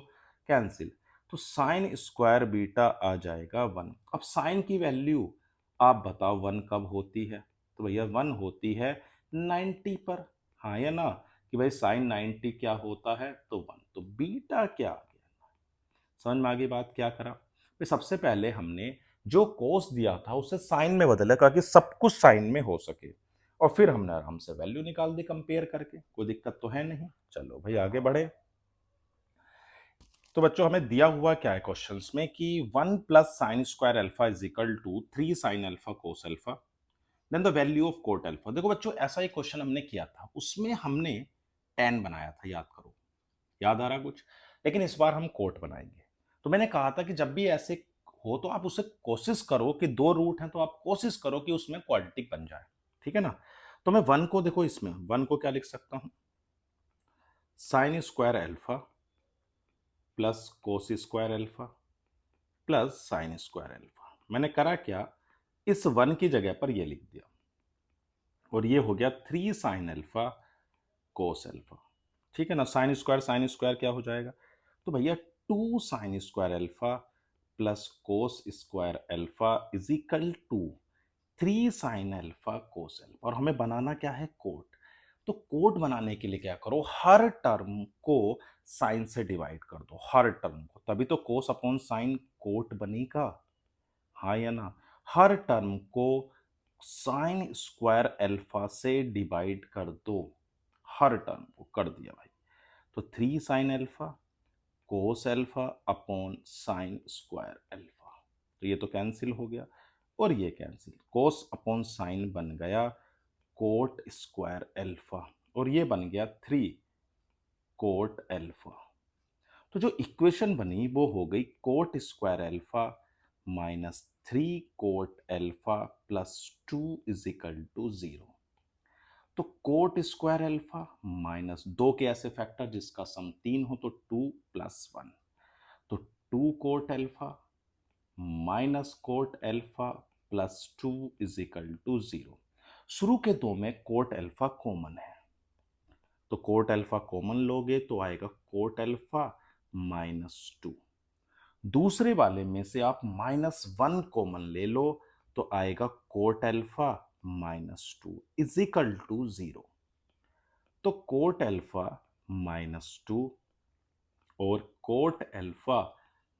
कैंसिल, तो साइन स्क्वायर बीटा आ जाएगा 1। अब साइन की वैल्यू आप बताओ 1 कब होती है, तो भैया 1 होती है 90 पर। हाँ या ना, कि भाई साइन 90 क्या होता है, तो 1। तो बीटा क्या आ गया, समझ में आ गई बात। क्या करा भाई, सबसे पहले हमने जो कोस दिया था उसे साइन में बदला ताकि सब कुछ साइन में हो सके, और फिर हमने आराम से वैल्यू निकाल दी कंपेयर करके, कोई दिक्कत तो है नहीं। चलो भाई आगे बढ़े। तो बच्चों हमें दिया हुआ क्या है क्वेश्चंस में कि 1 plus sine square alpha is equal to 3 sine alpha cos alpha, then the value of cot alpha. देखो बच्चों ऐसा एक क्वेश्चन हमने किया था, उसमें हमने tan बनाया था, याद करो, याद आ रहा कुछ। लेकिन इस बार हम कोट बनाएंगे। तो मैंने कहा था कि जब भी ऐसे हो तो आप उसे कोशिश करो कि दो रूट हैं तो आप कोशिश करो कि उसमें क्वाड्रेटिक बन जाए। ठीक है ना। तो मैं 1 को देखो, इसमें 1 को क्या लिख सकता हूं, sign square alpha plus cos square alpha plus sine square alpha. मैंने करा क्या, इस 1 की जगह पर ये लिख दिया, और ये हो गया 3 साइन अल्फा कोस अल्फा। ठीक है ना, साइन स्क्वायर क्या हो जाएगा, तो भैया 2 sine square alpha plus cos square alpha is equal to 3 sine alpha cos alpha. और हमें बनाना क्या है, कोट। तो कोट बनाने के लिए क्या करो, हर टर्म को साइन से डिवाइड कर दो, हर टर्म को, तभी तो कोस अपॉन साइन कोट बनेगा। हाँ या ना, हर टर्म को साइन स्क्वायर अल्फा से डिवाइड कर दो, हर टर्म को कर दिया भाई। तो 3 sine alpha cos alpha upon sine square alpha, तो ये तो कैंसिल हो गया और ये कैंसिल, कोस अपॉन साइन बन गया कोट स्क्वायर अल्फा और ये बन गया 3 कोट अल्फा। तो जो इक्वेशन बनी वो हो गई cot square alpha minus 3 cot alpha plus 2 is equal to 0। तो कोट स्क्वायर अल्फा माइनस 2 के ऐसे फैक्टर जिसका सम 3 हो तो 2 प्लस 1, तो 2 cot alpha minus cot alpha plus 2 is equal to 0। शुरू के दो में कोट अल्फा कॉमन है, तो कोट अल्फा कॉमन लोगे तो आएगा कोट अल्फा माइनस 2। दूसरे वाले में से आप -1 कॉमन ले लो तो आएगा cot alpha minus 2 is equal to 0। तो कोट अल्फा -2 और cot alpha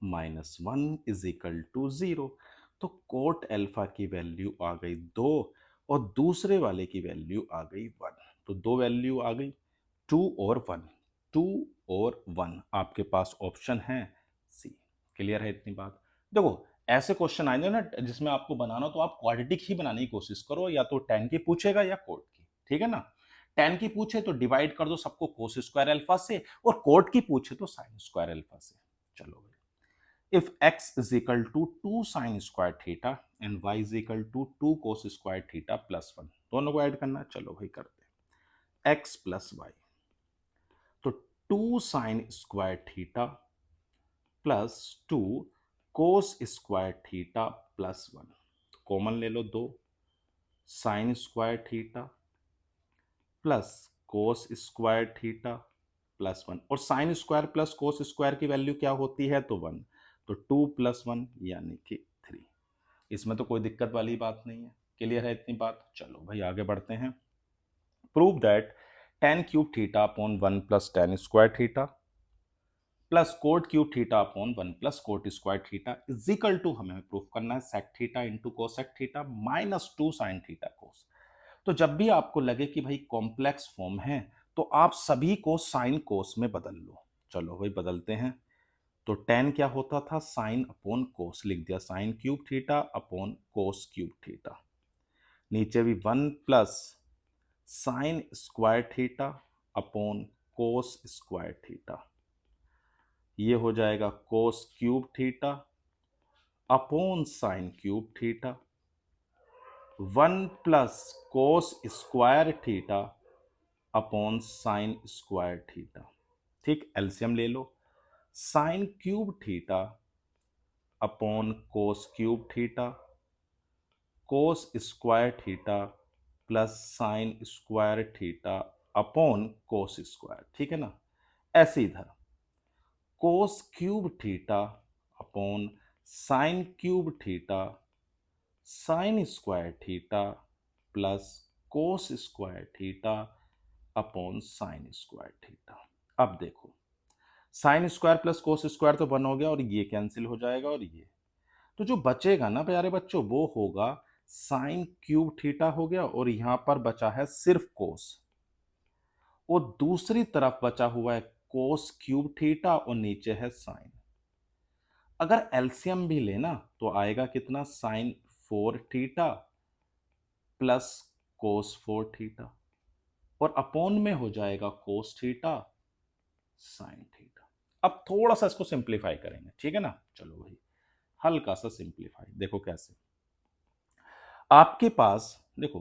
-1 is equal to 0। तो कोट अल्फा की वैल्यू आ गई 2 और दूसरे वाले की वैल्यू आ गई 1। तो दो वैल्यू आ गई 2 और 1, 2 और 1 आपके पास ऑप्शन है सी। क्लियर है इतनी बात? देखो ऐसे क्वेश्चन आएंगे ना जिसमें आपको बनाना तो आप क्वाड्रेटिक ही बनाने की कोशिश करो, या तो tan की पूछेगा या कोट की, ठीक है ना। tan की पूछे तो डिवाइड कर दो सबको कोस स्क्वायर अल्फा से, और कोट की पूछे तो साइन स्क्वायर अल्फा से। चलो भाई, if x is equal to 2 sine square theta and y is equal to 2 cos square theta plus 1, दोनों को ऐड करना है। चलो भाई करते हैं, x प्लस वाई, तो 2 sine square theta plus 2 cos square theta plus 1, common ले लो 2 sine square theta plus cos square theta plus 1, और sign square plus cos square की वैल्यू क्या होती है तो 1, तो 2 प्लस 1 यानी कि 3। इसमें तो कोई दिक्कत वाली बात नहीं है। क्लियर है इतनी बात? चलो भाई आगे बढ़ते हैं। Prove that tan cube theta upon 1 plus tan square theta plus cot cube theta upon 1 plus cot square theta is equal to, हमें प्रूफ करना है sec theta into cosec theta minus 2 sine theta cos. तो जब भी आपको लगे कि भाई कॉम्प्लेक्स फॉर्म है तो आप सभी को साइन कोस में बदल लो। चलो भाई बदलते हैं। तो tan क्या होता था, साइन अपॉन कोस, लिख दिया sine cube theta upon cos cube theta. नीचे भी 1 plus sine square theta upon cos square theta, ये हो जाएगा cos cube theta upon sine cube theta. 1 plus cos square theta upon sine square theta. ठीक, LCM ले लो, sine cube theta upon cos cube theta, cos square theta plus sine square theta upon cos square, ठीक है ना। ऐसे इधर cos cube theta upon sine cube theta sine square theta plus cos square theta upon sine square theta. अब देखो sign square plus cos square तो 1 हो गया और ये कैंसिल हो जाएगा, और ये तो जो बचेगा ना प्यारे बच्चों वो होगा साइन क्यूब थीटा हो गया, और यहां पर बचा है सिर्फ कोस, और दूसरी तरफ बचा हुआ है कोस क्यूब थीटा और नीचे है साइन। अगर एलसीएम भी लेना तो आएगा कितना, sine 4 theta plus cos 4 theta, और अपॉन में हो जाएगा कोस थीटा साइन थीटा। अब थोड़ा सा इसको सिंप्लीफाई करेंगे, ठीक है ना। चलो भाई हल्का सा सिंप्लीफाई, देखो कैसे। आपके पास देखो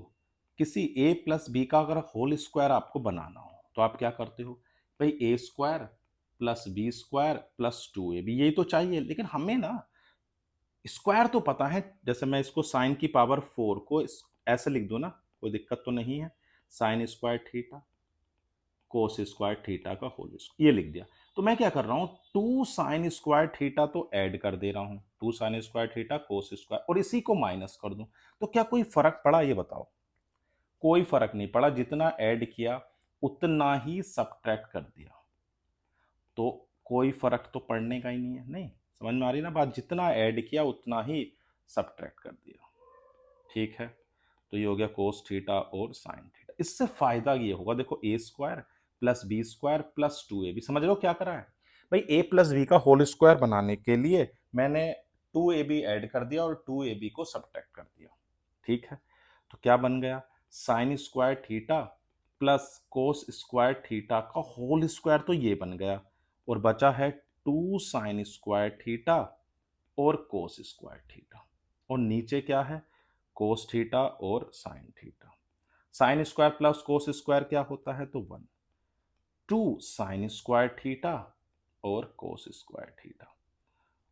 किसी a प्लस बी का अगर होल स्क्वायर आपको बनाना हो तो आप क्या करते हो भाई, a square plus b square plus 2ab, यही तो चाहिए। लेकिन हमें ना स्क्वायर तो पता है, जैसे मैं इसको साइन की पावर 4 को ऐसे लिख दूं ना, कोई दिक्कत तो नहीं है। Sine square theta cos square theta का होल स्क्वायर, ये लिख दिया। तो मैं क्या कर रहा हूं, 2 साइन स्क्वायर थीटा तो ऐड कर दे रहा हूं, 2 sine square theta cos square, और इसी को माइनस कर दूं। तो क्या कोई फर्क पड़ा, ये बताओ? कोई फर्क नहीं पड़ा, जितना ऐड किया उतना ही सबट्रैक्ट कर दिया, तो कोई फर्क तो पड़ने का ही नहीं है। नहीं, समझ में आ रही ना बात, जितना ऐड किया उतना ही सबट्रैक्ट कर दिया, ठीक है। तो ये हो गया कोस थीटा और साइन थीटा। इससे फायदा ये होगा, देखो a square plus b square plus 2ab। समझ लो क्या करा है भाई, a प्लस बी का होल स्क्वायर बनाने के लिए मैंने 2ab ऐड कर दिया और 2ab को सब्ट्रैक्ट कर दिया। ठीक है, तो क्या बन गया, sine square theta plus cos square theta का होल स्क्वायर, तो ये बन गया, और बचा है 2 साइन स्क्वायर थीटा और कोस स्क्वायर थीटा, और नीचे क्या है, कोस थीटा और sine theta. Sine square plus cos square क्या होता है, तो 1, 2 साइन स्क्वायर थीटा और कोस स्क्वायर थीटा।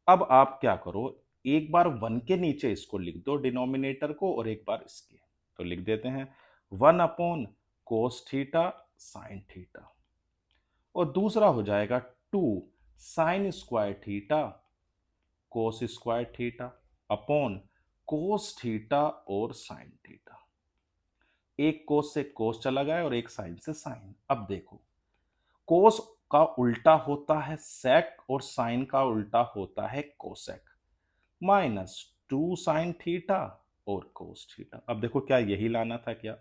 अब आप क्या करो, एक बार 1 के नीचे इसको लिख दो डिनोमिनेटर को, और एक बार इसके, तो लिख देते हैं 1 upon cos theta sine theta, और दूसरा हो जाएगा 2 sine square theta cos square theta upon cos theta और साइन थीटा। एक कोस से कोस चला गया और एक साइन से साइन। अब देखो, कोस का उल्टा होता है सेक और साइन का उल्टा होता है कोसेक, माइनस 2 साइन थीटा और कोस थीटा। अब देखो क्या यही लाना था क्या,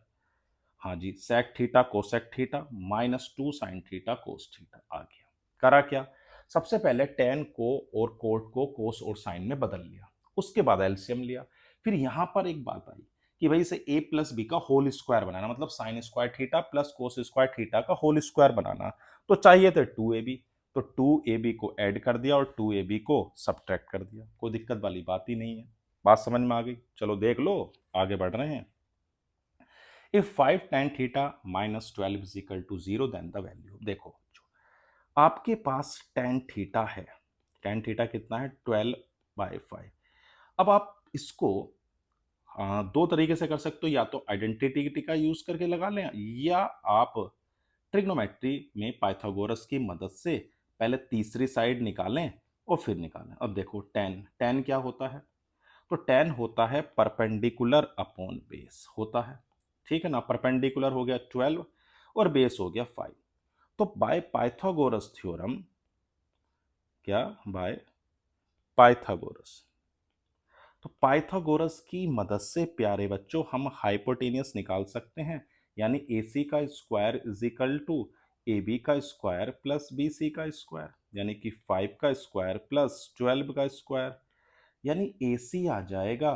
हाँ जी, sec theta cosec theta minus 2 sine theta cos theta आ गया। करा क्या, सबसे पहले टेन को और कोट को कोस और साइन में बदल लिया, उसके बाद एलसीएम लिया। फिर यहां पर एक बात आई कि भाई इसे a प्लस बी का होल स्क्वायर बनाना, मतलब sign square theta plus cos square theta का होल स्क्वायर बनाना, तो चाहिए थे 2ab, तो 2ab को ऐड कर दिया और 2ab को सब्ट्रैक्ट कर दिया। कोई दिक्कत वाली बात ही नहीं है, बात समझ में आ गई। चलो देख लो, आगे बढ़ रहे हैं। If 5 tan theta minus 12 is equal to 0, then the value। देखो आपके पास tan थीटा है, tan थीटा कितना है 12/5। अब आप इसको दो तरीके से कर सकते हो, या तो आइडेंटिटी का यूज करके लगा लें, या आप ट्रिग्नोमेट्री में पाइथागोरस की मदद से पहले तीसरी साइड निकालें और फिर निकालें। अब देखो tan, tan क्या होता है, तो tan होता है परपेंडिकुलर अपॉन बेस होता है, ठीक है ना। परपेंडिकुलर हो गया 12 और बेस हो गया 5। तो बाय पाइथागोरस थ्योरम, क्या बाय पाइथागोरस, तो पाइथागोरस की मदद से प्यारे बच्चों हम हाइपोटेनियस निकाल सकते हैं, यानी AC का square is equal to AB का स्क्वायर प्लस BC का स्क्वायर, यानी कि 5 का स्क्वायर प्लस 12 का स्क्वायर, यानी AC आ जाएगा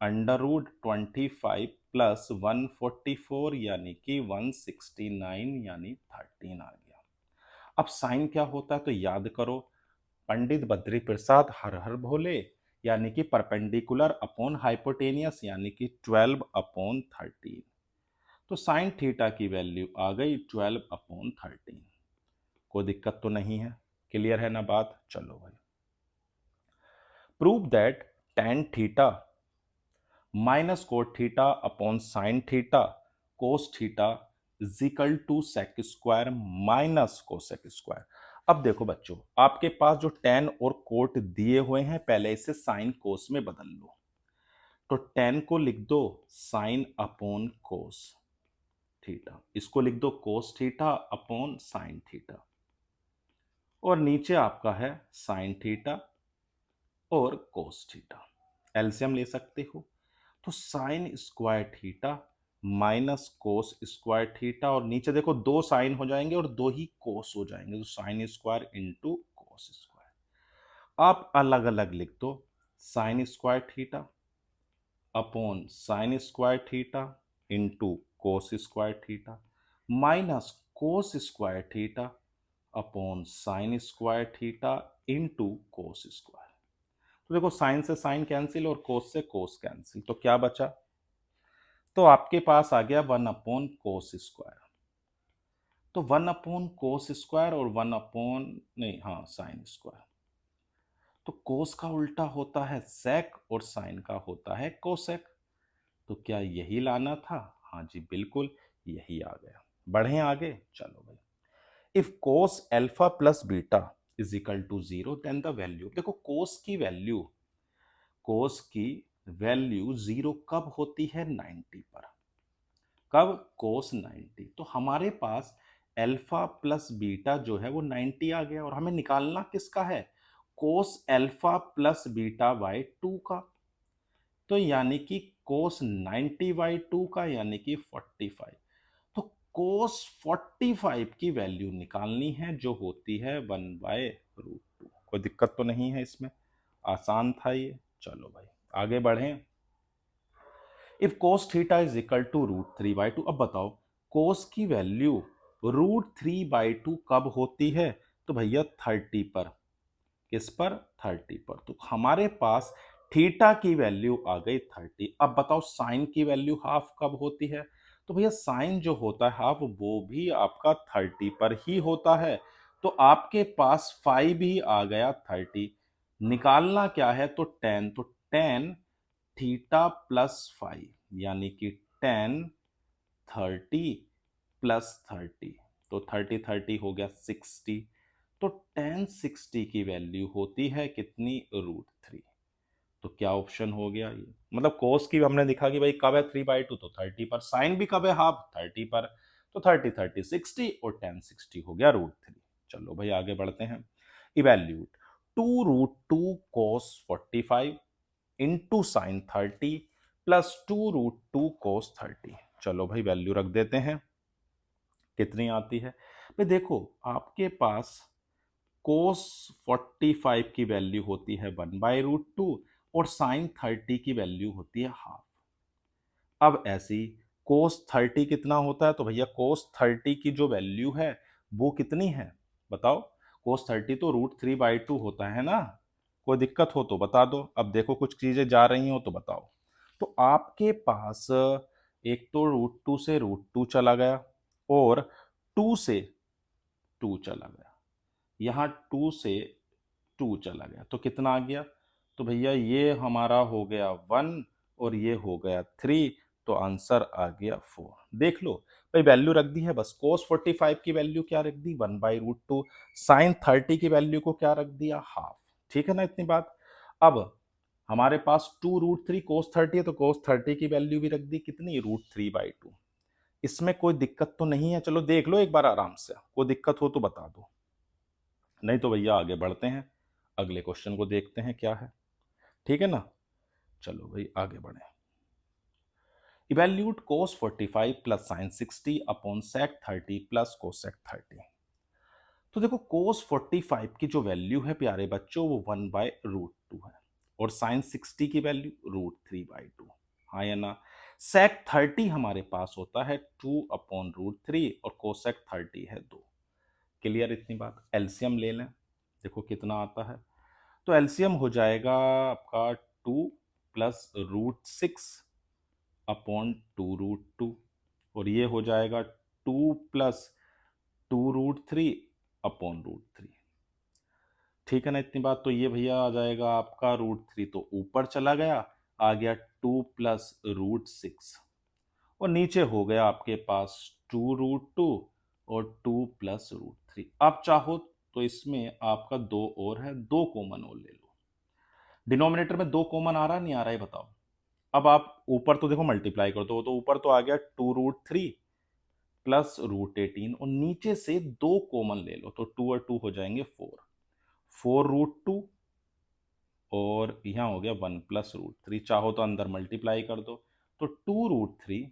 √25 प्लस 144, यानी कि 169, यानी 13 आ गया। अब साइन क्या होता है, तो याद करो, पंडित बद्री प्रसाद हर हर भोले, यानी कि परपेंडिकुलर अपॉन हाइपोटेनियस, यानी कि 12/13। तो साइन थीटा की वैल्यू आ गई 12/13। कोई दिक्कत तो नहीं है, क्लियर है ना बात। चलो भाई, prove that tan theta minus cot theta upon sine theta cos theta is equal to sec square minus cosec square. अब देखो बच्चों, आपके पास जो tan और कोट दिए हुए हैं, पहले इसे साइन कोस में बदल लो, तो tan को लिख दो साइन अपॉन कोस थीटा, इसको लिख दो कोस थीटा अपॉन साइन थीटा, और नीचे आपका है साइन थीटा और कोस थीटा। एलसीएम ले सकते हो, तो sign square theta minus cos square theta, और नीचे देखो दो साइन हो जाएंगे और दो ही कोस हो जाएंगे, तो sine square into cos square. आप अलग अलग लिख दो, sign square theta upon sine square theta into कोस square theta minus cos square theta upon sine square theta into cos square. तो देखो साइन से साइन कैंसिल और कोस से कोस कैंसिल, तो क्या बचा, तो आपके पास आ गया 1 अपॉन कोस स्क्वायर। तो 1 अपॉन कोस स्क्वायर और 1 अपॉन, नहीं हाँ, साइन स्क्वायर। तो कोस का उल्टा होता है सेक और साइन का होता है कोसेक, तो क्या यही लाना था, हाँ जी बिल्कुल यही आ गया। बढ़े आगे, चलो भाई, if cos alpha plus beta is equal to 0, then the value. देखो कोस की वैल्यू 0 कब होती है, 90 पर। कब, कोस 90। तो हमारे पास अल्फा प्लस बीटा जो है वो 90 आ गया, और हमें निकालना किसका है, कोस अल्फा प्लस बीटा बाय 2 का, तो यानी कि कोस 90/2 का, यानी कि 45। तो कोस 45 की वैल्यू निकालनी है जो होती है 1/√2। कोई दिक्कत तो नहीं है इसमें, आसान था ये। चलो भाई आगे बढ़ें। If cos theta is equal to √3/2, अब बताओ कोस की वैल्यू √3/2 कब होती है? तो भैया 30 पर। किस पर? 30 पर। तो हमारे पास थीटा की वैल्यू आ गई 30। अब बताओ साइन की वैल्यू हाफ कब होती है? तो भैया साइन जो होता है हाफ वो भी आपका 30 पर ही होता है। तो आपके पास 5 ही आ गया 30। निकालना क्या है? तो टेन। तो टेन थीटा प्लस 5 यानी कि टेन 30 प्लस 30। तो 30 हो गया 60। तो टेन 60 की वैल्यू होती है कितनी? √3। तो क्या ऑप्शन हो गया ये? मतलब कोस की हमने दिखा कि भाई कब है 3/2, तो 30 पर। साइन भी कब है? हाफ 30 पर। तो 30 30 60 और टेन 60 हो गया √3। चलो भाई आगे बढ़ते हैं। Evaluate 2√2 cos 45 into sine 30 plus 2√2 cos 30। चलो भाई वैल्यू रख देते हैं, कितनी आती है? भाई देखो आपके पास कोस 45 की वैल्यू होती है 1/√2 और साइन 30 की वैल्यू होती है हाफ। अब ऐसी कोस 30 कितना होता है? तो भैया कोस 30 की जो वैल्यू है वो कितनी है बताओ? कोस 30 तो √3/2 होता है ना। कोई दिक्कत हो तो बता दो। अब देखो कुछ चीजें जा रही हो तो बताओ। तो आपके पास एक तो √2 से √2 चला गया और 2 से 2 चला गया। यहाँ 2 से 2 चला गया तो कितना आ गया? तो भैया ये हमारा हो गया 1 और ये हो गया 3। तो आंसर आ गया 4। देख लो भाई वैल्यू रख दी है बस। कोस 45 की वैल्यू क्या रख दी? 1/√2। साइन 30 की वैल्यू को क्या रख दिया? हाफ। ठीक है ना इतनी बात। अब हमारे पास 2√3 कोस 30 है तो कोस 30 की वैल्यू भी रख दी कितनी? √3/2। इसमें कोई दिक्कत तो नहीं है? चलो देख लो एक बार आराम से, कोई दिक्कत हो तो बता दो, नहीं तो भैया आगे बढ़ते हैं, अगले क्वेश्चन को देखते हैं क्या है। ठीक है ना। चलो भाई आगे बढ़े। Evaluate cos 45 plus sine 60 upon sec 30 plus cosec 30। तो देखो कोस 45 की जो वैल्यू है प्यारे बच्चों वो 1/√2 है और साइन 60 की वैल्यू √3/2। हाँ या ना? सेक 30 हमारे पास होता है 2/√3 और कोसेक 30 है 2। क्लियर इतनी बात? एलसीएम ले लें, देखो कितना आता है। तो एलसीएम हो जाएगा आपका 2 प्लस √6 अपॉन 2√2 और ये हो जाएगा 2 प्लस 2√3 अपॉन √3। ठीक है ना इतनी बात? तो ये भैया आ जाएगा आपका √3 तो ऊपर चला गया, आ गया 2 प्लस √6 और नीचे हो गया आपके पास 2√2 और 2 प्लस √3। आप चाहो तो इसमें आपका दो और है, दो कॉमन और ले लो। डिनोमिनेटर में दो कॉमन आ रहा नहीं आ रहा है बताओ? अब आप ऊपर तो देखो मल्टीप्लाई कर दो तो ऊपर तो आ गया 2√3 प्लस √18 और नीचे से दो कॉमन ले लो तो 2 और 2 हो जाएंगे 4। 4√2 और यहाँ हो गया 1 प्लस √3। चाहो तो अंदर मल्टीप्लाई कर दो तो 2√3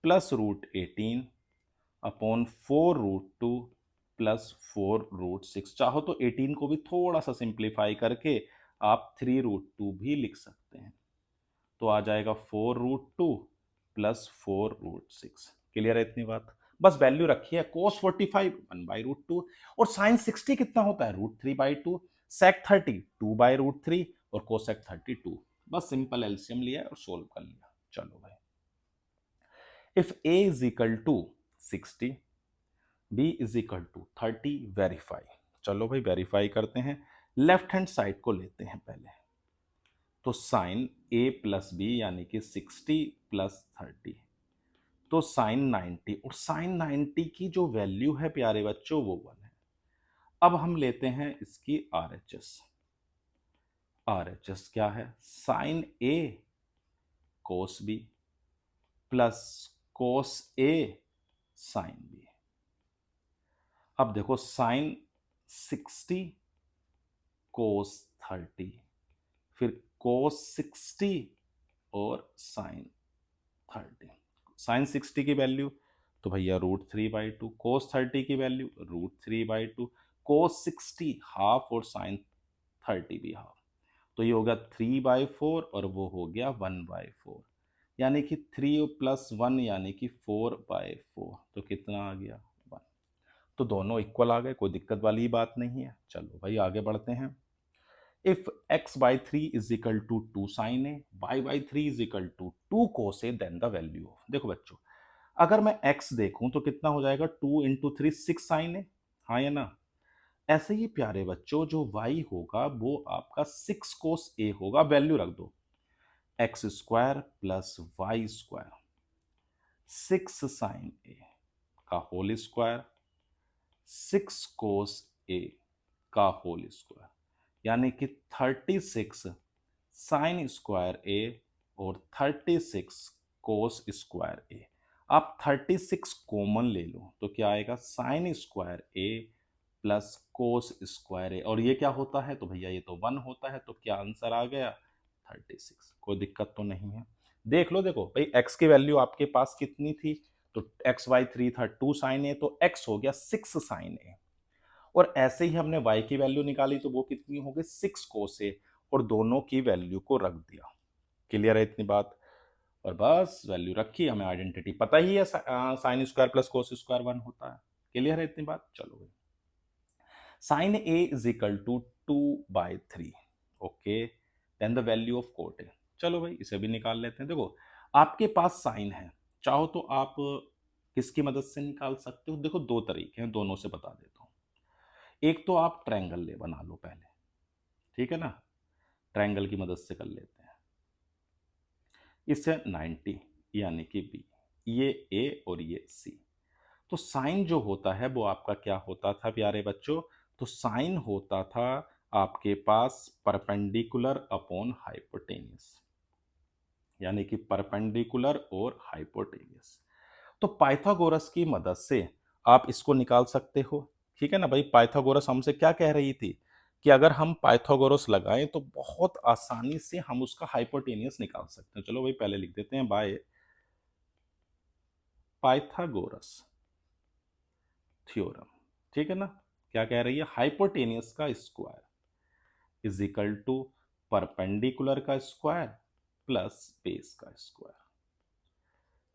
प्लस √18 अपॉन 4√2 प्लस 4√6। चाहो तो 18 को भी थोड़ा सा सिंप्लीफाई करके आप 3√2 भी लिख सकते हैं। तो आ जाएगा 4√2 प्लस 4√6। क्लियर है इतनी बात? बस वैल्यू रखी है। कोस 45 1/√2 और साइन 60 कितना होता है? √3/2। सेक 30 2/√3 और कोसेक 32। बस सिंपल एलसीएम लिया और सोल्व कर लिया। चलो भाई if a is equal to 60 b is equal to 30 verify. चलो भाई वेरीफाई करते हैं। लेफ्ट हैंड साइड को लेते हैं पहले। तो साइन a प्लस बी यानी कि 60 प्लस 30 तो साइन 90 और साइन 90 की जो वैल्यू है प्यारे बच्चों वो 1 है। अब हम लेते हैं इसकी आरएचएस। आरएचएस क्या है? Sign a cos B plus cos a sine B. अब देखो साइन 60 कोस 30 फिर कोस 60 और साइन 30। साइन 60 की वैल्यू तो भैया √3/2, कोस 30 की वैल्यू √3/2, कोस 60 हाफ और साइन 30 भी हाफ, तो ये हो गया 3/4 और वो हो गया 1/4, यानी कि 3 + 1 यानी कि 4/4, तो कितना आ गया 1। तो दोनों इक्वल आ गए, कोई दिक्कत वाली बात नहीं है। चलो भाई आगे बढ़ते हैं। If x/3 is equal to 2 sin a, y/3 is equal to 2 cos a, then the value of, देखो बच्चों अगर मैं x देखूं तो कितना हो जाएगा 2 × 3 6 sin a, हाँ या ना। ऐसे ही प्यारे बच्चों जो y होगा वो आपका 6 cos a होगा, वैल्यू रख दो x² plus y² 6 sin a का होल स्क्वायर 6 cos a का होल स्क्वायर, यानी कि 36 साइन स्क्वायर ए और 36 कोस स्क्वायर ए। आप 36 कॉमन ले लो तो क्या आएगा sine square A plus cos square a, और ये क्या होता है तो भैया ये तो 1 होता है, तो क्या आंसर आ गया 36। कोई दिक्कत तो नहीं है। देख लो, देखो भाई x की वैल्यू आपके पास कितनी थी, तो x/3 था 2 साइन ए, तो x हो गया 6 साइन ए, और ऐसे ही हमने y की वैल्यू निकाली तो वो कितनी हो गई 6 कोस ए, और दोनों की वैल्यू को रख दिया। क्लियर है इतनी बात, और बस वैल्यू रखी, हमें आइडेंटिटी पता ही है sine square plus cos square 1 होता है। क्लियर है इतनी बात। चलो भाई sine a is equal to 2/3, okay, then the value of cot a. चलो भाई इसे भी निकाल लेते हैं। देखो आपके पास साइन है, चाहो तो आप किसकी मदद से निकाल सकते हो, देखो दो तरीके हैं, दोनों से बता देता हूँ। एक तो आप ट्रायंगल ले बना लो पहले, ठीक है ना, ट्रायंगल की मदद से कर लेते हैं। इससे 90 यानी कि बी, ये ए और ये सी। तो साइन जो होता है वो आपका क्या होता था प्यारे बच्चों, तो साइन होता था आपके पास परपेंडिकुलर अपॉन हाइपोटेनियस, यानी कि परपेंडिकुलर और हाइपोटेनियस। तो पाइथागोरस की मदद से आप इसको निकाल सकते हो, ठीक है ना भाई। पाइथागोरस हमसे क्या कह रही थी कि अगर हम पाइथागोरस लगाएं तो बहुत आसानी से हम उसका हाइपोटेनियस निकाल सकते हैं। चलो भाई पहले लिख देते हैं बाय पाइथागोरस थ्योरम, ठीक है ना। क्या कह रही है, हाइपोटेनियस का square is equal to perpendicular का स्क्वायर प्लस बेस का स्क्वायर,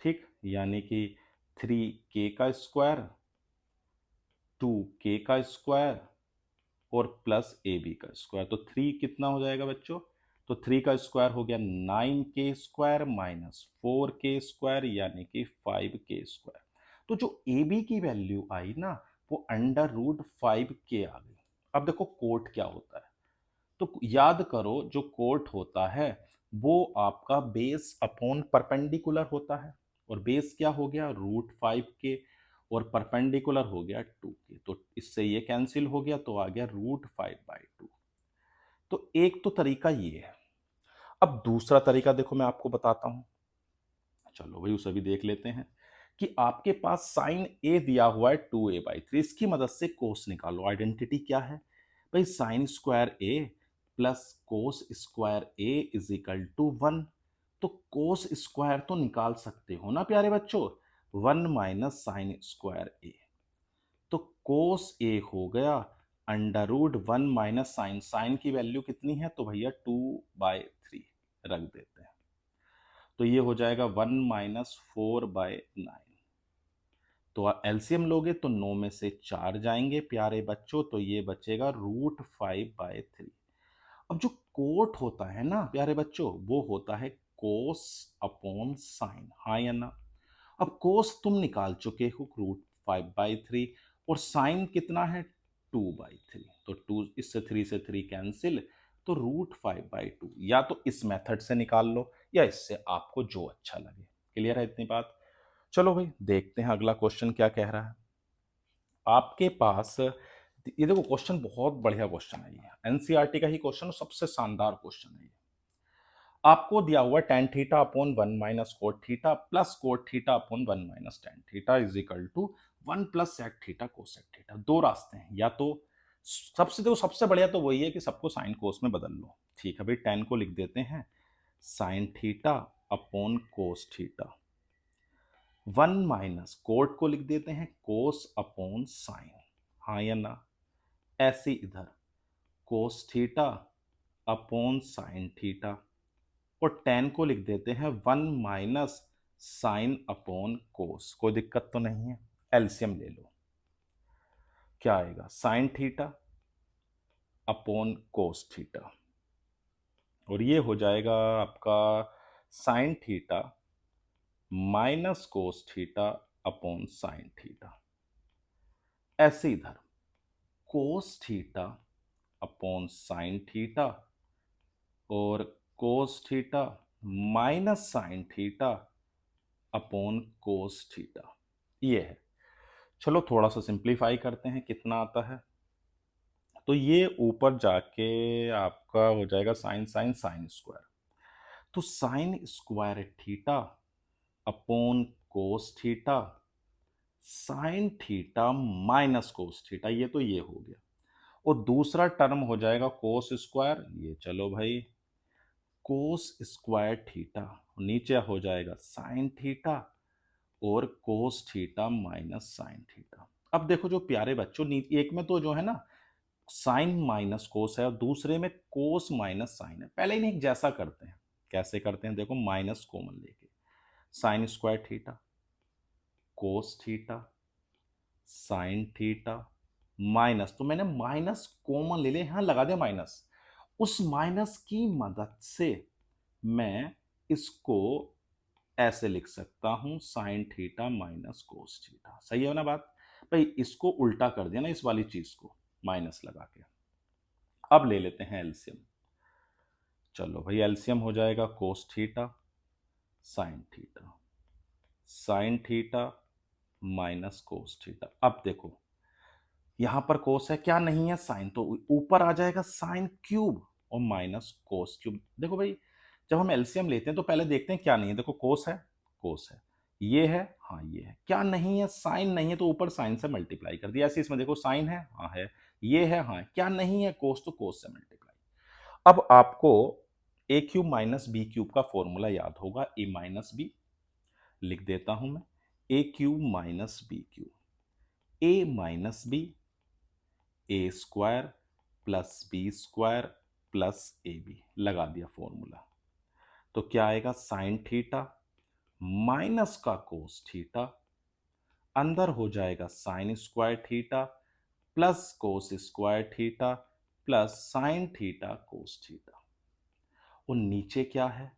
ठीक, यानी कि 3k का स्क्वायर 2k का स्क्वायर और प्लस ए बी का स्क्वायर। तो 3 कितना हो जाएगा बच्चों, तो 3 का स्क्वायर हो गया 9k square minus 4k square, यानी कि 5k स्क्वायर। तो जो ए बी की वैल्यू आई ना वो √5k आ गई। अब देखो कोट क्या होता है, तो याद करो जो कोट होता है वो आपका बेस अपॉन परपेंडिकुलर होता है, और बेस क्या हो गया √5k और परपेंडिकुलर हो गया 2k, तो इससे ये कैंसिल हो गया तो आ गया √5/2। तो एक तो तरीका ये है। अब दूसरा तरीका देखो मैं आपको बताता हूं, चलो भाई उसे भी देख लेते हैं। कि आपके पास साइन ए दिया हुआ है 2a/3, इसकी मदद से कोस निकालो। आइडेंटिटी क्या है भाई, sine square A plus cos square A is equal to 1। तो कोस स्क्वायर तो निकाल सकते हो ना प्यारे बच्चों, 1 माइनस साइन स्क्वायर ए, तो कोस ए हो गया √1 माइनस साइन, साइन की वैल्यू कितनी है तो भैया 2/3 रख देते हैं, तो ये हो जाएगा 1 माइनस 4/9। तो एलसीएम लोगे तो 9 में से 4 जाएंगे प्यारे बच्चों, तो ये बचेगा √5/3। अब जो कोट होता है ना प्यारे बच्चों वो होता है कोस अपॉन साइन, हाँ या ना। अब कोस तुम निकाल चुके हो √5/3, और साइन कितना है 2/3, तो 2 इससे 3 से 3 कैंसिल, तो √5/2। या तो इस मेथड से निकाल लो या इससे, आपको जो अच्छा लगे। क्लियर है इतनी बात। चलो भाई देखते हैं अगला क्वेश्चन क्या कह रहा है। आपके पास ये देखो क्वेश्चन बहुत बढ़िया क्वेश्चन है, ये एनसीईआरटी का ही क्वेश्चन, सबसे शानदार क्वेश्चन है ये। आपको दिया हुआ tan theta upon 1 minus cot theta plus cot theta upon 1 minus tan theta is equal to 1 plus sec theta cosec theta. दो रास्ते हैं, या तो सबसे बढ़िया तो वही है कि सबको साइन कोस में बदल लो। ठीक है भाई, tan को लिख देते हैं sign theta upon cos theta one minus cot को लिख देते हैं कोस अपॉन साइन, हाँ या ना। ऐसे इधर cos theta upon sine theta, और टेन को लिख देते हैं वन माइनस साइन अपॉन कोस। कोई दिक्कत तो नहीं है। एलसीएम ले लो, क्या आएगा, sine theta upon cos theta, और ये हो जाएगा आपका sine theta minus cos theta upon sine theta. ऐसे इधर cos theta upon sine theta और cos theta minus sine theta upon cos theta, ये है। चलो थोड़ा सा सिंप्लीफाई करते हैं, कितना आता है। तो ये ऊपर जाके आपका हो जाएगा साइन साइन साइन स्क्वायर, तो sign square theta upon cos theta sine theta minus cos theta, ये तो ये हो गया। और दूसरा टर्म हो जाएगा कोस स्क्वायर, ये चलो भाई कोस स्क्वायर थीटा, नीचे हो जाएगा साइन थीटा और cos theta minus sine theta. अब देखो जो प्यारे बच्चों, एक में तो जो है ना साइन माइनस कोस है और दूसरे में कोस माइनस साइन है। पहले इन्हें एक जैसा करते हैं, कैसे करते हैं देखो, माइनस कॉमन लेके sign square theta cos theta sine theta minus, तो मैंने माइनस कॉमन ले लिया, यहां लगा दे माइनस। उस माइनस की मदद से मैं इसको ऐसे लिख सकता हूं sign theta minus cos theta. सही है ना बात भाई, इसको उल्टा कर दिया ना इस वाली चीज को माइनस लगा के। अब ले लेते हैं एलसीएम। चलो भाई एलसीएम हो जाएगा कोस theta sine theta sine theta minus cos theta. अब देखो यहां पर कोस है, क्या नहीं है साइन, तो ऊपर आ जाएगा साइन क्यूब और माइनस कोस क्यूब। देखो भाई जब हम एलसीएम लेते हैं तो पहले देखते हैं क्या नहीं है। देखो कोस है, ये है, हाँ ये है, क्या नहीं है साइन नहीं है, तो ऊपर साइन से मल्टीप्लाई कर दिया। ऐसे इसमें देखो साइन है, हाँ है, ये है, हाँ है, क्या नहीं है कोस, तो कोस से मल्टीप्लाई। अब आपको a cube minus b cube का फॉर्मूला याद होगा, ए माइनस बी लिख देता हूं मैं, a cube minus b cube, a minus b a square plus b square plus a b, लगा दिया फॉर्मूला। तो क्या आएगा साइन थीटा माइनस का कोस थीटा, अंदर हो जाएगा sign square theta plus cos square theta plus sine theta cos theta. और नीचे क्या है,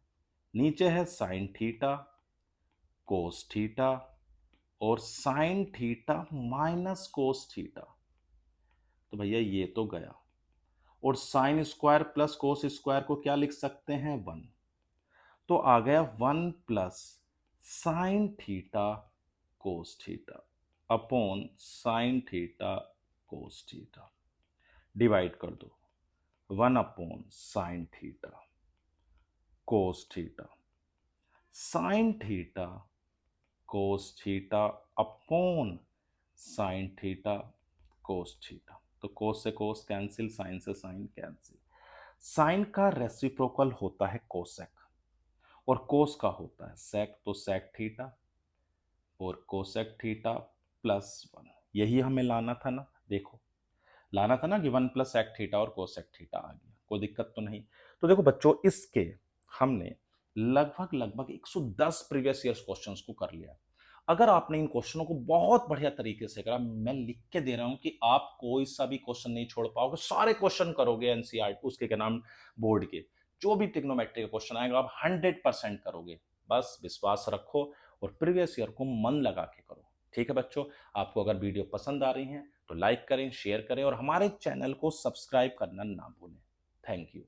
नीचे है साइन थीटा कोस थीटा और sine theta minus cos theta. तो भैया ये तो गया, और sign square plus cos square को क्या लिख सकते हैं, वन। तो आ गया one plus sine theta cos theta upon sine theta cos theta, divide कर दो, one upon sine theta cos theta sine theta cos theta upon sine theta cos theta. तो कोस से कोस कैंसिल, साइन से sign cancel. Sign का reciprocal होता है cosec और कोस का होता है सेक, तो सेक थीटा और कोसेक थीटा प्लस वन, यही हमें लाना था ना। देखो लाना था ना कि वन प्लस सेक थीटा और कोसेक थीटा आ गया, कोई दिक्कत तो नहीं। तो देखो बच्चों इसके हमने लगभग लगभग 110 प्रीवियस ईयर्स क्वेश्चंस को कर लिया। अगर आपने इन क्वेश्चनों को बहुत बढ़िया तरीके से करा, मैं लिख के दे रहा हूं कि आप कोई सा भी क्वेश्चन नहीं छोड़ पाओगे, सारे क्वेश्चन करोगे एनसीईआरटी उसके क्या नाम बोर्ड के, जो भी ट्रिग्नोमेट्री का क्वेश्चन आएगा आप 100% करोगे। बस विश्वास रखो और प्रीवियस ईयर को मन लगा के करो। ठीक है बच्चों, आपको अगर वीडियो पसंद आ रही है तो लाइक करें, शेयर करें और हमारे चैनल को सब्सक्राइब करना ना भूलें। Thank you.